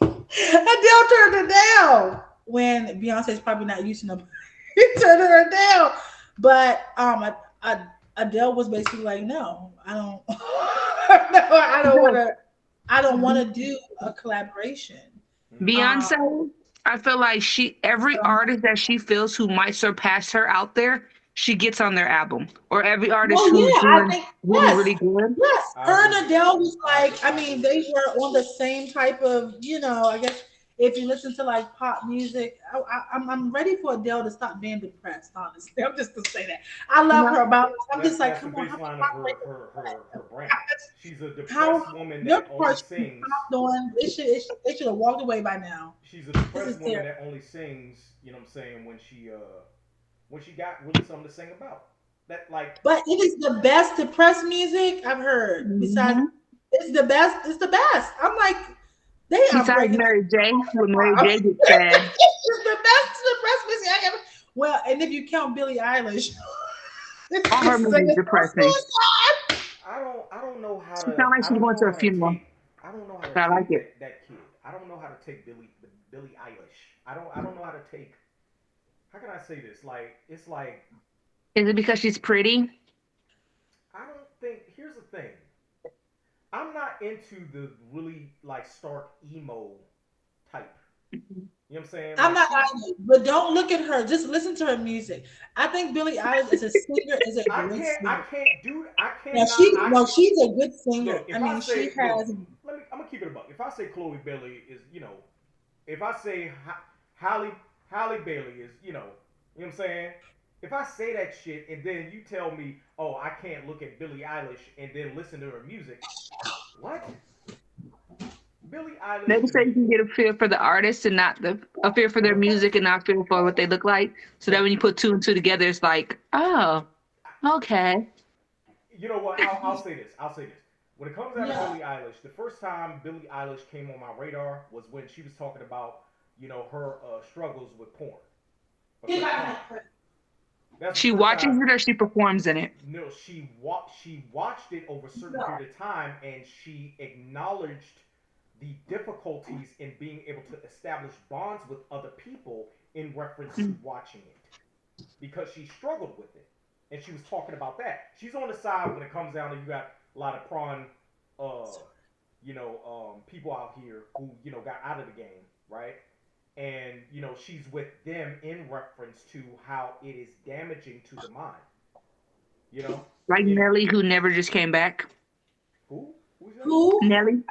Adele turned her down when Beyonce's probably not used to nobody. Turned her down, but Adele was basically like, no, I don't, no, I don't want to. I don't want to do a collaboration. Mm-hmm. Um, Beyonce, I feel like every artist that she feels who might surpass her out there, she gets on their album. Or every artist well, who's yeah, I doing think really, yes, really good. yes. I Her agree and with that. Adele was I agree. like, I mean, they were on the same type of, I guess if you listen to like pop music, I'm ready for Adele to stop being depressed. Honestly, I'm just to say that I love Uh-huh. her about. I'm just like, That's the come on, baseline of her brand. She's a how depressed woman your that only part should be sings. stopped doing. They should have walked away by now. She's a This is depressed woman terrible. that only sings. You know what I'm saying? When she got really something to sing about. That like But it is the best depressed music I've heard. Besides, Hmm. it's the best. It's the best. I'm like, they are Besides breaking Mary J, when Mary the J gets sad. it's the best depressed music I ever. Well, and if you count Billie Eilish, it's All her just music singing is for depressing. suicide. I don't know how She sounds to like she's going to a funeral. I don't know how to But I like take it. that kid. I don't know how to take Billie Eilish. I don't know how to take. How can I say this? Like it's like Is it because she's pretty? I don't think. Here's the thing. I'm not into the really like stark emo type. You know what I'm saying? I'm Like not she's lying, but don't look at her. Just listen to her music. I think Billie Eilish is a singer, is a great I singer. can't do I Now cannot I she's a good singer. look I if I mean, she say look has. let me I'm gonna keep it a buck. If I say Chloe Bailey is if I say Halle Halle Bailey is you know what I'm saying. If I say that shit and then you tell me oh I can't look at Billie Eilish and then listen to her music, what? Billie Eilish Maybe to so you me. can get a feel for the artist and not a feel for their The first music and not feel for what they look like. So that the when you put two and two together, it's like, oh, okay. you know what? I'll say this. I'll say this. When it comes down to Yeah. Billie Eilish, the first time Billie Eilish came on my radar was when she was talking about, her struggles with porn. Okay, fine. That's the She first watches time. it or she performs in it. No, she watched it over a certain period of time, and she acknowledged the difficulties in being able to establish bonds with other people in reference to Mm. watching it because she struggled with it, and she was talking about that. She's on the side when it comes down to you got a lot of prawn, uh, people out here who got out of the game, right? And she's with them in reference to how it is damaging to the mind. You know, Like in Nelly, who never just came back. who's that? Who? Nelly.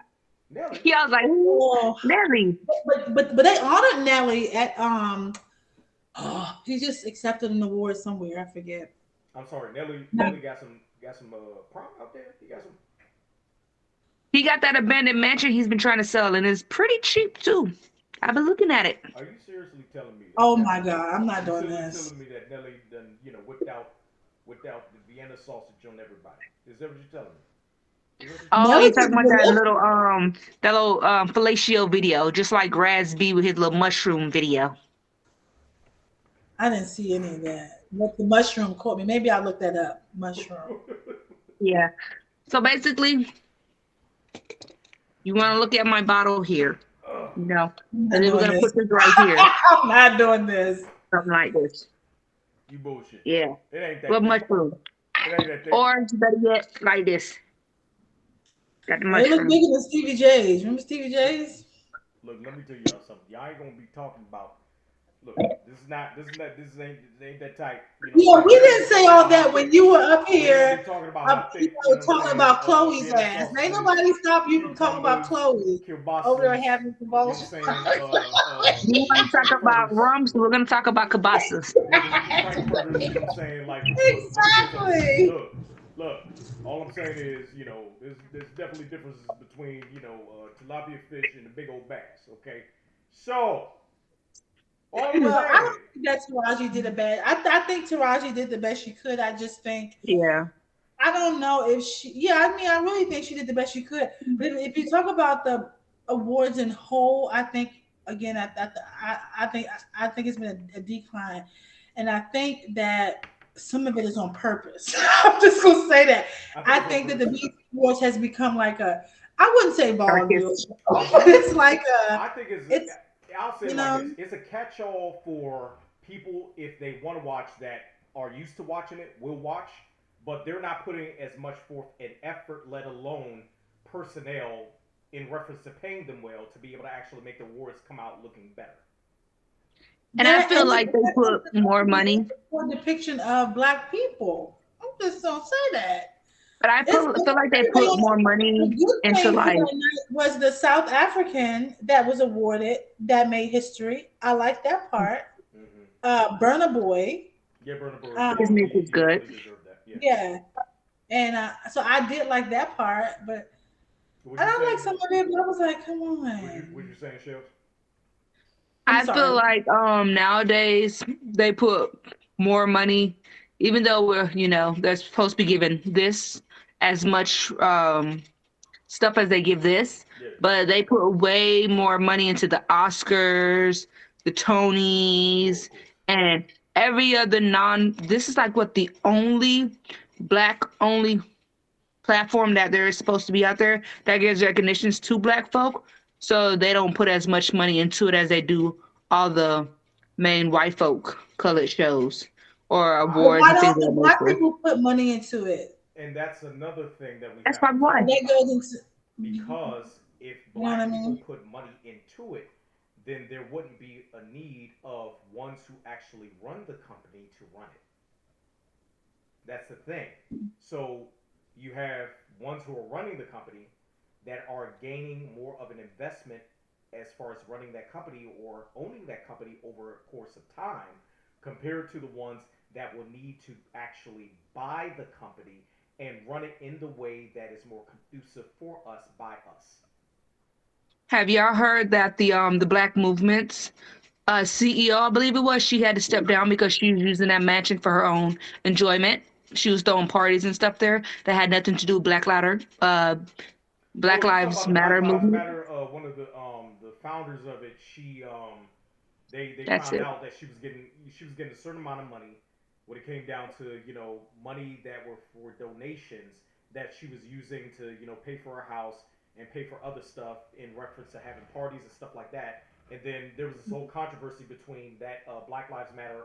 Nelly. Yeah, I was like, "Ooh, Oh, Nelly." but they honored Nelly at oh, he just accepted an award somewhere. I forget. I'm sorry, Nelly. No. Nelly got some prom out there. He got some. He got that abandoned mansion he's been trying to sell, and it's pretty cheap too. I've been looking at it. Are you seriously telling me that Oh my Nelly? God, I'm not You doing seriously this. telling me that Nelly done whipped out the Vienna sausage on everybody? Is that what you're telling me? Is that what you're telling Oh, me? Nelly you're just talking about delivered. that little fellatio video, just like Raz B with his little mushroom video. I didn't see any of that. But the mushroom caught me. Maybe I'll look that up. Mushroom. Yeah. So basically, you want to look at my bottle here, Ugh, I'm and not then we're doing gonna this. put this right here, I'm not doing this. something like this. you bullshit. Yeah, It ain't that with thick. mushroom, It ain't that thick. or better yet, like this. Got the It looked mushroom. bigger than Stevie J's. Remember Stevie J's? Look, let me tell y'all something. Y'all ain't gonna be talking about. Look, this ain't that tight. You know what I'm Yeah, saying? we We ain't gonna didn't be say talking all about how that when thick. you were up We ain't gonna here. be talking about how thick. You know what I'm Talking saying? about Chloe's Vienna ass. Ain't sausages, nobody stop you from talking about cucumbers, Chloe over there kielbasa's. having You know what I'm convulsions. saying? You want to talk about frankfurters. rum, so we're gonna talk about kibasas. The frankfurters. You know what I'm saying? Like, look, let me tell you something. Exactly. Look. All I'm saying is, there's definitely differences between, tilapia fish and the big old bass. Okay, so all I'm Well, I saying don't is, think that Taraji did a bad. I think Taraji did the best she could. I just think Yeah. I don't know if she. Yeah, I mean, I really think she did the best she could. But if you talk about the awards in whole, I think again, I think it's been a decline, and I think that some of it is on purpose. I'm just gonna say that. I think I it's on think that the purpose too. BET Awards has become like a. I wouldn't say vaudeville Circus. show, but it's like a. I think it's. It's I'll say you it like this: know. it's a catch-all for people if they want to watch that are used to watching it, will watch, but they're not putting as much forth an effort, let alone personnel, in reference to paying them well to be able to actually make the awards come out looking better. And I That feel and like they put more money. for depiction of black people. I'm just gonna say that. But I It's feel like they put more the money good into thing for like that night was the South African that was awarded that made history. I like that part. Mm-hmm. Burna Boy. Yeah, Burna Boy, his music is he good. definitely deserved that. Yeah. Yeah, and so I did like that part, but What and you I like saying? some of it. But I was like, come What on. you saying, Shells? I'm I feel sorry. like nowadays they put more money, even though they're supposed to be given this as much stuff as they give this, Yeah. but they put way more money into the Oscars, the Oh, of Tonys, course. and every other non. This is like what the only black only platform that there is supposed to be out there that gives recognitions to black folk. So they don't put as much money into it as they do all the main white folk colored shows or I But awards why and things don't of the that black nature. people put money into it? and that's another thing that we That's have to probably And why. talk that about goes into, because if you know what I black people mean? put money into it, then there wouldn't be a need of ones who actually run the company to run it. That's the thing. So you have ones who are running the company that are gaining more of an investment as far as running that company or owning that company over a course of time compared to the ones that will need to actually buy the company and run it in the way that is more conducive for us by us. Have y'all heard that the black movement's CEO, I believe it was, she had to step down because she was using that mansion for her own enjoyment. She was throwing parties and stuff there that had nothing to do with Black Oh, you talking Lives about the Black Matter Lives movement. Matter? One of the founders of it, they That's found it. out that she was getting a certain amount of money when it came down to money that were for donations that she was using to pay for her house and pay for other stuff in reference to having parties and stuff like that. And then there was this whole controversy between that Black Lives Matter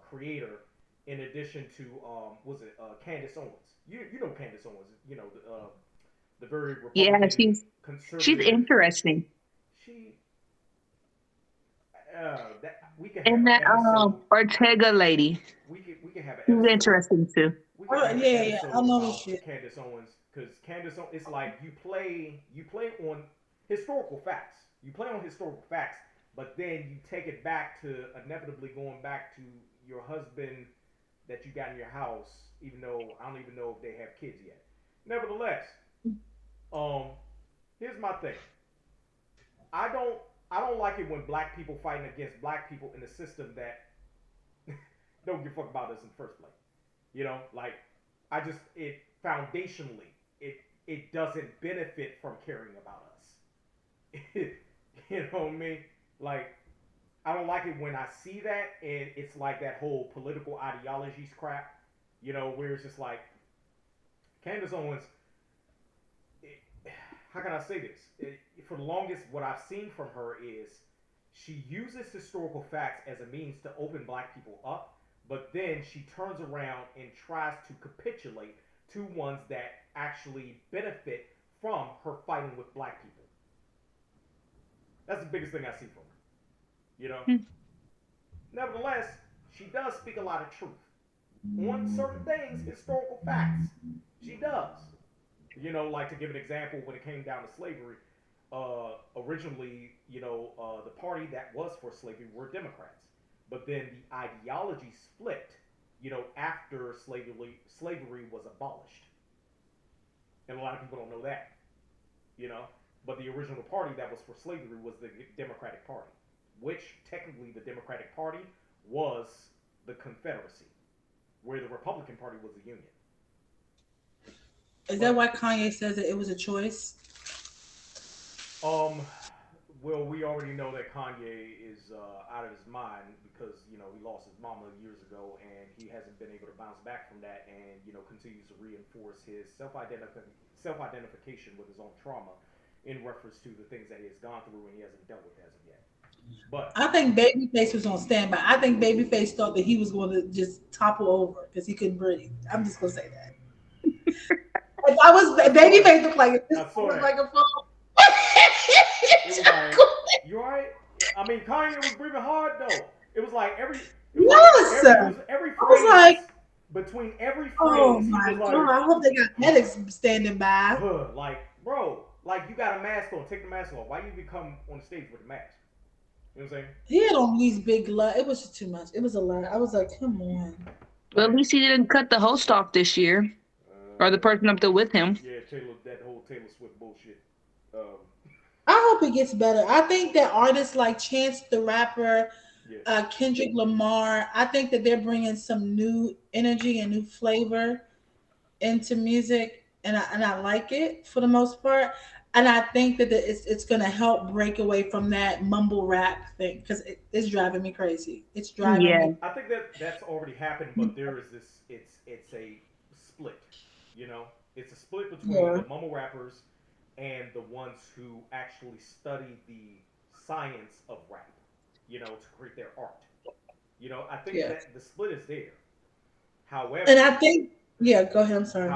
creator, in addition to was it Candace Owens? You know Candace Owens, the very Yeah, Republican she's conservative. interesting. She that we could have And an that episode. Ortega lady, We could have an she's episode. interesting too. We could Oh, have an yeah, yeah, I episode know this about shit. Candace Owens because it's like you play on historical facts. You play on historical facts, but then you take it back to inevitably going back to your husband that you got in your house, even though I don't even know if they have kids yet. Nevertheless, um, here's my thing. I don't I don't like it when black people fighting against black people in a system that don't give a fuck about us in the first place. Like I just it foundationally it doesn't benefit from caring about us. You know what I mean? Like I don't like it when I see that and it's like that whole political ideologies crap. Where it's just like Candace Owens. It, how can I say this? For the longest, what I've seen from her is she uses historical facts as a means to open black people up, but then she turns around and tries to capitulate to ones that actually benefit from her fighting with black people. That's the biggest thing I see from her. You know. Nevertheless, she does speak a lot of truth on certain things, historical facts. She does. Like to give an example, when it came down to slavery, originally, the party that was for slavery were Democrats, but then the ideology split, after slavery was abolished, and a lot of people don't know that, you know. But the original party that was for slavery was the Democratic Party, which technically the Democratic Party was the Confederacy, where the Republican Party was the Union. Is that But why Kanye says that it was a choice? um, well, we already know that Kanye is out of his mind because he lost his mama years ago, and he hasn't been able to bounce back from that, and continues to reinforce his self identification with his own trauma in reference to the things that he has gone through and he hasn't dealt with as of yet. But I think Babyface was on standby. I think Babyface thought that he was going to just topple over because he couldn't breathe. I'm just gonna say that. If I was I saw that. Babyface, looked like if this I saw was that. like a phone. It was like, you alright? I mean, Kanye was breathing hard though. It was like it was like Yes, it was every I was like, phrase between every oh phrase he was my god! like, I hope they got medics standing by. like bro, like you got a mask on, take the mask off. Why you even come on the stage with the mask? You know what I'm saying? He had on these big gloves. It was just too much. It was a lot. I was like, come on. Well, at Man, least he didn't cut the host off this year, or the uh, person up there with him. yeah, that whole Taylor Swift bullshit. Um, I hope it gets better. I think that artists like Chance the Rapper, yeah, Kendrick Lamar, I think that they're bringing some new energy and new flavor into music, and I like it for the most part. And I think that it's going to help break away from that mumble rap thing because it's driving me crazy. It's driving Yeah, me. I think that that's already happened, but there is this. It's a split. You know, it's a split between Yeah, the mumble rappers and the ones who actually study the science of rap. To create their art. I think yeah. that the split is there. And I However, think, yeah. Go ahead. I'm sorry.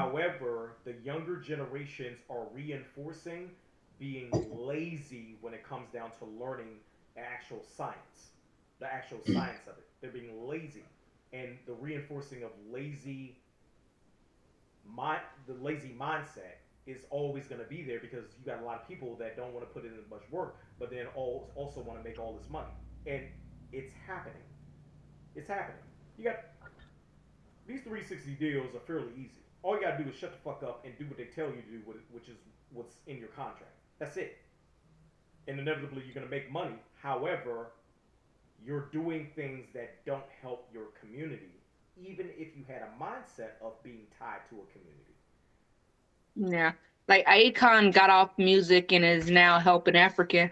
the younger generations are reinforcing being lazy when it comes down to learning the actual science of it. They're being lazy, and the reinforcing of the lazy mindset is always going to be there because you got a lot of people that don't want to put in as much work, but then also want to make all this money, and it's happening. It's happening. You got these 360 deals are fairly easy. All you gotta do is shut the fuck up and do what they tell you to do, which is what's in your contract. That's it. And inevitably, you're gonna make money. However, you're doing things that don't help your community, even if you had a mindset of being tied to a community. yeah. Like Akon got off music and is now helping Africa,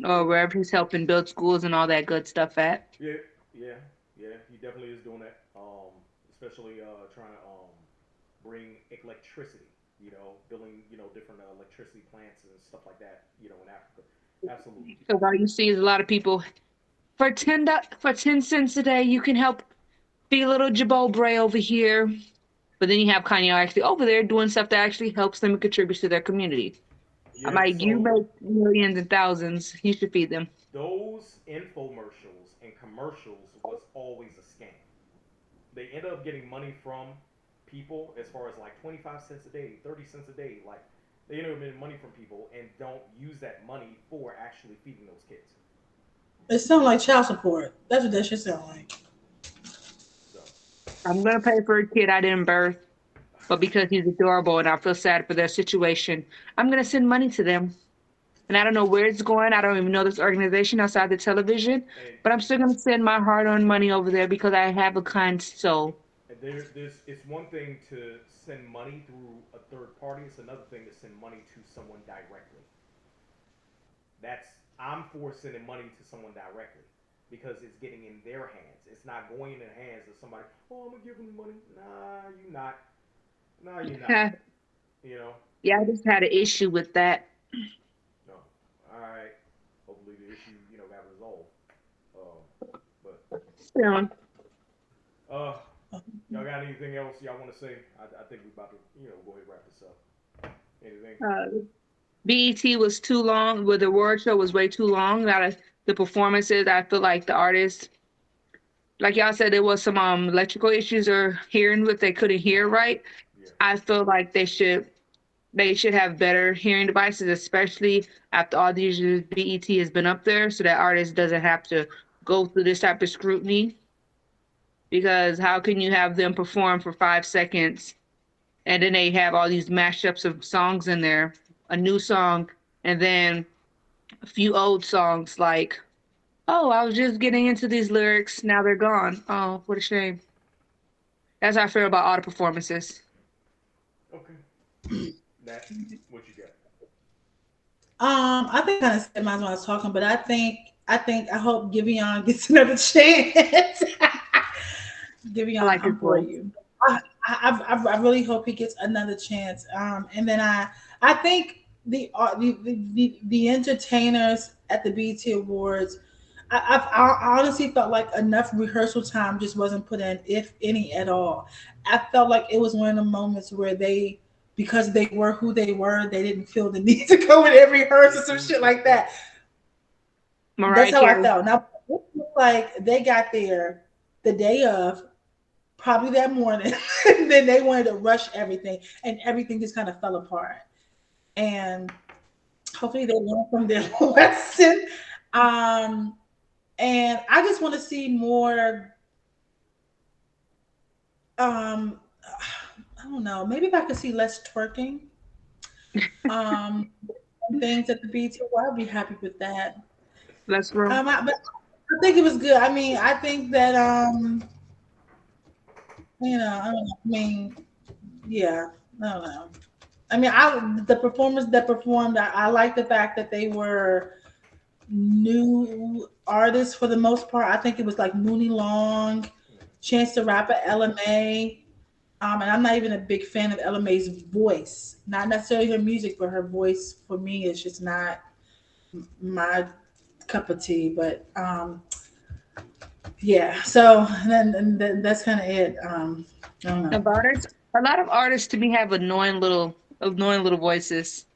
or Well, wherever he's helping build schools and all that good stuff at. yeah, yeah, yeah. He definitely is doing that. Especially trying to bring electricity. Building different electricity plants and stuff like that. In Africa. Absolutely. Because all you see is a lot of people for for 10 cents a day, you can help be a little Jabobre over here. But then you have Kanye actually over there doing stuff that actually helps them and contributes to their community. I'm Yeah. like, you So make millions and thousands, you should feed them. those infomercials and commercials was always a scam. They end up getting money from people as far as like 25 cents a day, 30 cents a day. Like they end up getting money from people and don't use that money for actually feeding those kids. It sounds like child support. That's what that should sound like. So, I'm gonna pay for a kid I didn't birth, but because he's adorable and I feel sad for their situation, I'm gonna send money to them. And I don't know where it's going. I don't even know this organization outside the television, and but I'm still gonna send my hard-earned money over there because I have a kind soul. there's it's one thing to send money through a third party. It's another thing to send money to someone directly. That's I'm for sending money to someone directly because it's getting in their hands. It's not going in the hands of somebody. Oh, I'm gonna give them money. Nah, you not. No, you're not. Yeah, You know. I just had an issue with that. No. All right. Hopefully the issue got resolved. But So, uh, y'all got anything else y'all want to say? I think we're about to go ahead and wrap this up. Anything? BET was too long, where the award show was way too long. That the performances, I feel like the artists, like y'all said, there was some electrical issues or hearing what they couldn't hear right. Yeah. I feel like they should have better hearing devices, especially after all these years BET has been up there, so that artist doesn't have to go through this type of scrutiny. Because how can you have them perform for 5 seconds and then they have all these mashups of songs in there, a new song, and then a few old songs like, oh, I was just getting into these lyrics, now they're gone. Oh, what a shame. That's how I feel about all the performances. Okay. That what you got? I think I kind of said mine when I was talking, but I hope Giveon gets another chance. I Giveon, like his I'm for voice. you. I really hope he gets another chance. And then I think the entertainers at the BT Awards, I honestly felt like enough rehearsal time just wasn't put in, if any at all. I felt like it was one of the moments where they, because they were who they were, they didn't feel the need to go in every rehearsal, They some threw shit some like that. together. That's Mariah how I Carey. felt. Now, it looked like they got there the day of, probably that morning, and then they wanted to rush everything, and everything just kind of fell apart. And hopefully they learn from their lesson. Um, and I just want to see more. Um, I don't know. Maybe if I could see less twerking. Um, things at the BT, well, I'd be happy with that. Let's roll. But I think it was good. I mean, I think that I don't know. I mean, yeah, I don't know. I mean, the performers that performed, I like the fact that they were new artists for the most part. I think it was like Mooney Long, Chance the Rapper, LMA. And I'm not even a big fan of LMA's voice. Not necessarily her music, but her voice for me is just not my cup of tea. But yeah, so and then that's kind of it. I don't know. Of artists, a lot of artists to me have annoying little voices.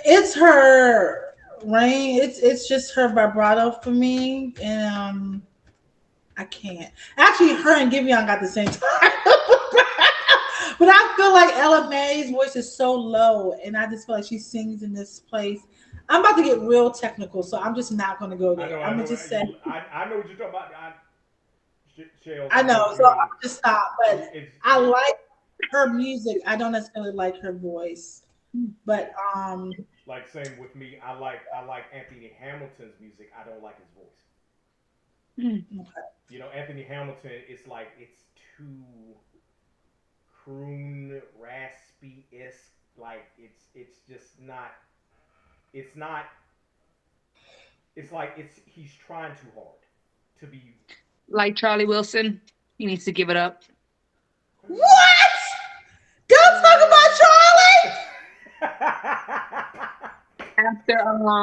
It's her rain. It's just her vibrato for me, and I can't. Actually, her and Giveon got the same time. But I feel like Ella May's voice is so low, and I just feel like she sings in this place. I'm about to get real technical, so I'm just not going to go there. I'm I gonna know. just say I know what you're talking about. Shells, I I know know, what you so I'm mean. just stop. But It's I like her music. I don't necessarily like her voice, yeah. but Like same with me. I like Anthony Hamilton's music. I don't like his voice. Mm. You know, Anthony Hamilton. It's like it's too croon raspy isk. Like it's just not. It's not. It's like it's he's trying too hard to be. Like Charlie Wilson, he needs to give it up. what? Don't talk about Uh, Charlie. After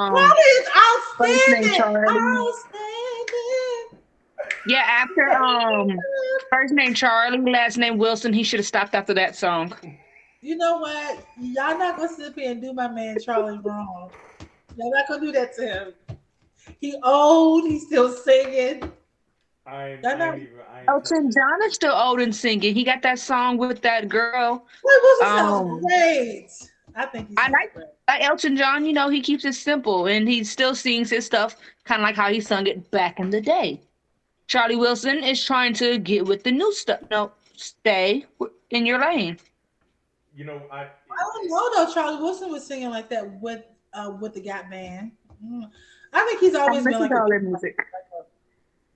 Charlie is first name outstanding. Charlie. Outstanding. Yeah, after first name Charlie, last name Wilson, he should have stopped after that song. You know what? Y'all not gonna sit up here and do my man Charlie wrong. Y'all not gonna do that to him. He old. He's still singing. Y'all not. I ain't touching Elton it. John is still old and singing. He got that song with that girl. Wait, Wilson sounds Um, great. I think he I sounds like great. like Elton John. You know, he keeps it simple and he still sings his stuff, kind of like how he sung it back in the day. Charlie Wilson is trying to get with the new stuff. No, stay in your lane. You know, I don't know though. Charlie Wilson was singing like that with the Gap Band. Mm. I think he's I always been listen like to a all good. their music.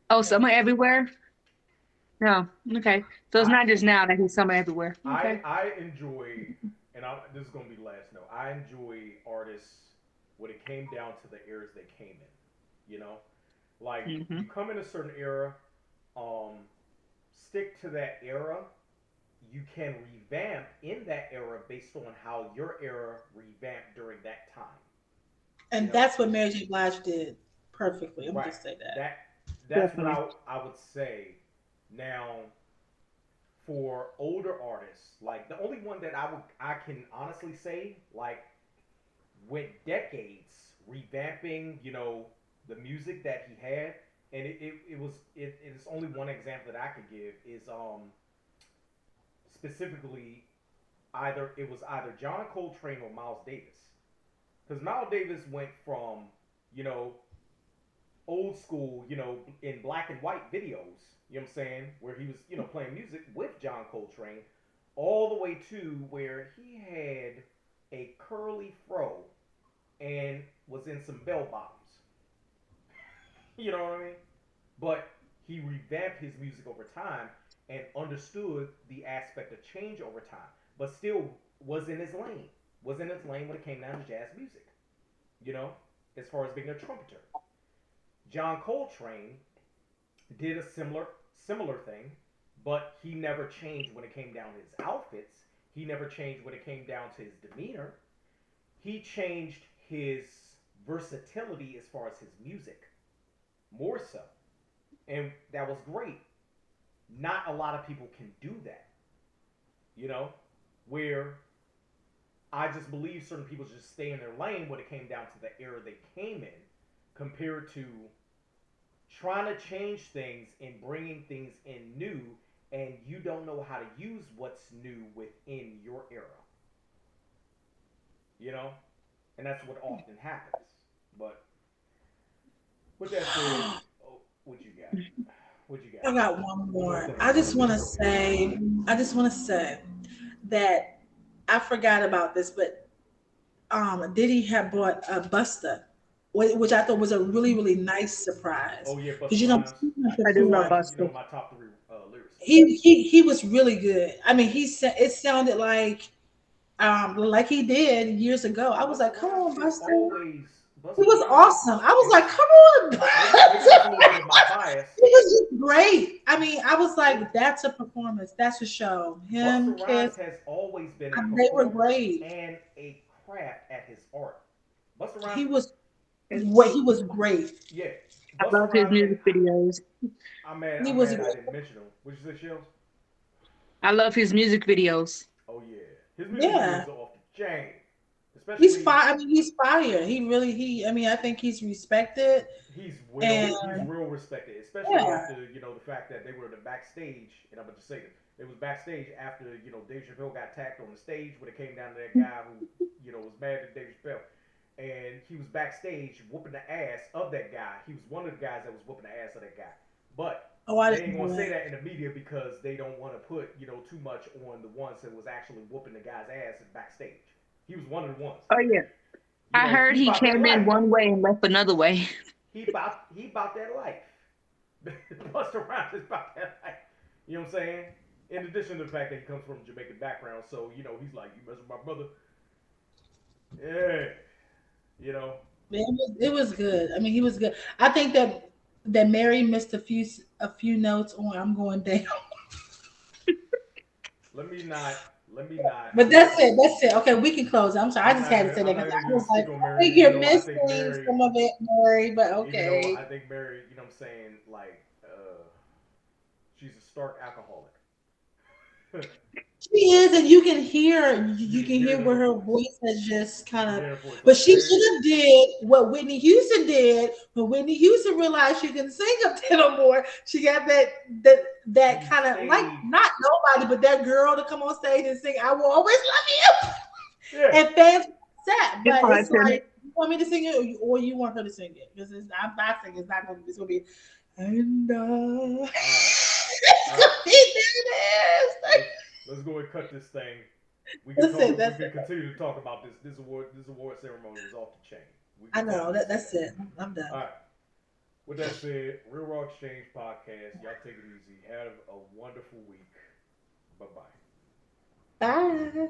Oh, Yeah. Summer Everywhere? No. Okay. So it's I not just now that he's Summer Everywhere. Okay. I enjoy, and this is gonna be the last note. I enjoy artists when it came down to the eras they came in. You know, like you Hmm. come in a certain era, um, stick to that era. You can revamp in that era based on how your era revamped during that time. You And know, that's what Mary J. Blige did perfectly. I'm gonna right? just say that. That that's what Definitely. I would say. Now, for older artists, like the only one that I can honestly say like went decades revamping, you know, the music that he had, and it is only one example that I could give is specifically it was either John Coltrane or Miles Davis, because Miles Davis went from you know old school, you know, in black and white videos, you know what I'm saying, where he was, you know, playing music with John Coltrane, all the way to where he had a curly fro and was in some bell bottoms. You know what I mean? But he revamped his music over time and understood the aspect of change over time. but still was in his lane. Was in his lane when it came down to jazz music. You know, as far as being a trumpeter. John Coltrane did a similar thing, but he never changed when it came down to his outfits. He never changed when it came down to his demeanor. He changed his versatility as far as his music, more so. And that was great. Not a lot of people can do that, you know, where I just believe certain people just stay in their lane when it came down to the era they came in, compared to trying to change things and bringing things in new, and you don't know how to use what's new within your era, you know, and that's what often happens. But with that said, oh, what you got? What you got? I got one One more more. thing. Go ahead. I just want to say that I forgot about this, but Diddy had bought a Busta, which I thought was a really really nice surprise Oh yeah, because Busta Rhymes. I do Busta love Rhymes is Buster. my top three lyricists. he was really good. I mean, it sounded like he did years ago. I was Busta like, come Rhymes on, has Buster. always He Busta was Rhymes, awesome. I was and like, come on, maybe that's a little bit of my Buster. bias. He was just great. I mean, I was like, that's a performance. That's a show. Him, Busta Rhymes Kiss, has always been a they were performer great. and a craft at his art. Busta Rhymes, He was And he was great. yeah, I Busta love his Rhymes, and music videos. I'm mad. He I'm was mad I great. didn't mention him. Would you say, Shells? I love his music videos. Oh yeah, his music Yeah. videos are off the chain, He's especially fine. I mean, he's fire. I mean, I think he's respected. And he's real respected, especially yeah. after the fact that they were in the backstage, and I'm gonna just say this. It was backstage after Dave Chappelle got attacked on the stage when it came down to that guy who was mad at Dave Chappelle, and he was backstage whooping the ass of that guy. He was one of the guys that was whooping the ass of that guy, but Oh, I they didn't ain't know gonna say that. that in the media because they don't want to put too much on the ones that was actually whooping the guy's ass backstage. He was one of the ones. Oh yeah. I heard He he about that came in life. one way and left another way. He about that life. Buster Rhymes is about that life. You know what I'm saying? In addition to the fact that he comes from a Jamaican background, so he's like, you mess with my brother, yeah, you know. Man, it was good. I mean, he was good. I think that Mary missed a few notes on "I'm Going Down," Let me not. Let me not. but that's it. That's it. Okay, we can close. I'm sorry. I I'm just not had to gonna. say that I'm not because gonna I even was like, speak on I Mary, think even you're though I think missing Mary, some of it, Mary. But even though I okay. think Mary, what I'm saying, like, she's a stark alcoholic. She is, and you can hear You you can can hear hear it in where her her voice. voice has just kind You of. hear her voice But like, she hey, should have did what Whitney Houston did. When Whitney Houston realized she can sing up there no more, she got that she kind of like stayed. not nobody, but that girl to come on stage and sing "I Will Always Love You," Yeah. and fans were upset. Good But for her, it's Tim. like you want me to sing it, or you want her to sing it because I'm not singing. It's not going. It's going to be and All right. it's All going right. to be there. It is. Let's go and cut this thing. We can That's talk. it. We That's can it. continue to talk about this. This award ceremony is off the chain. We I can know definitely that. say That's that. it. I'm All done. right. With that said, Real Raw Exchange Podcast. Y'all take it easy. Have a wonderful week. Bye bye. Bye.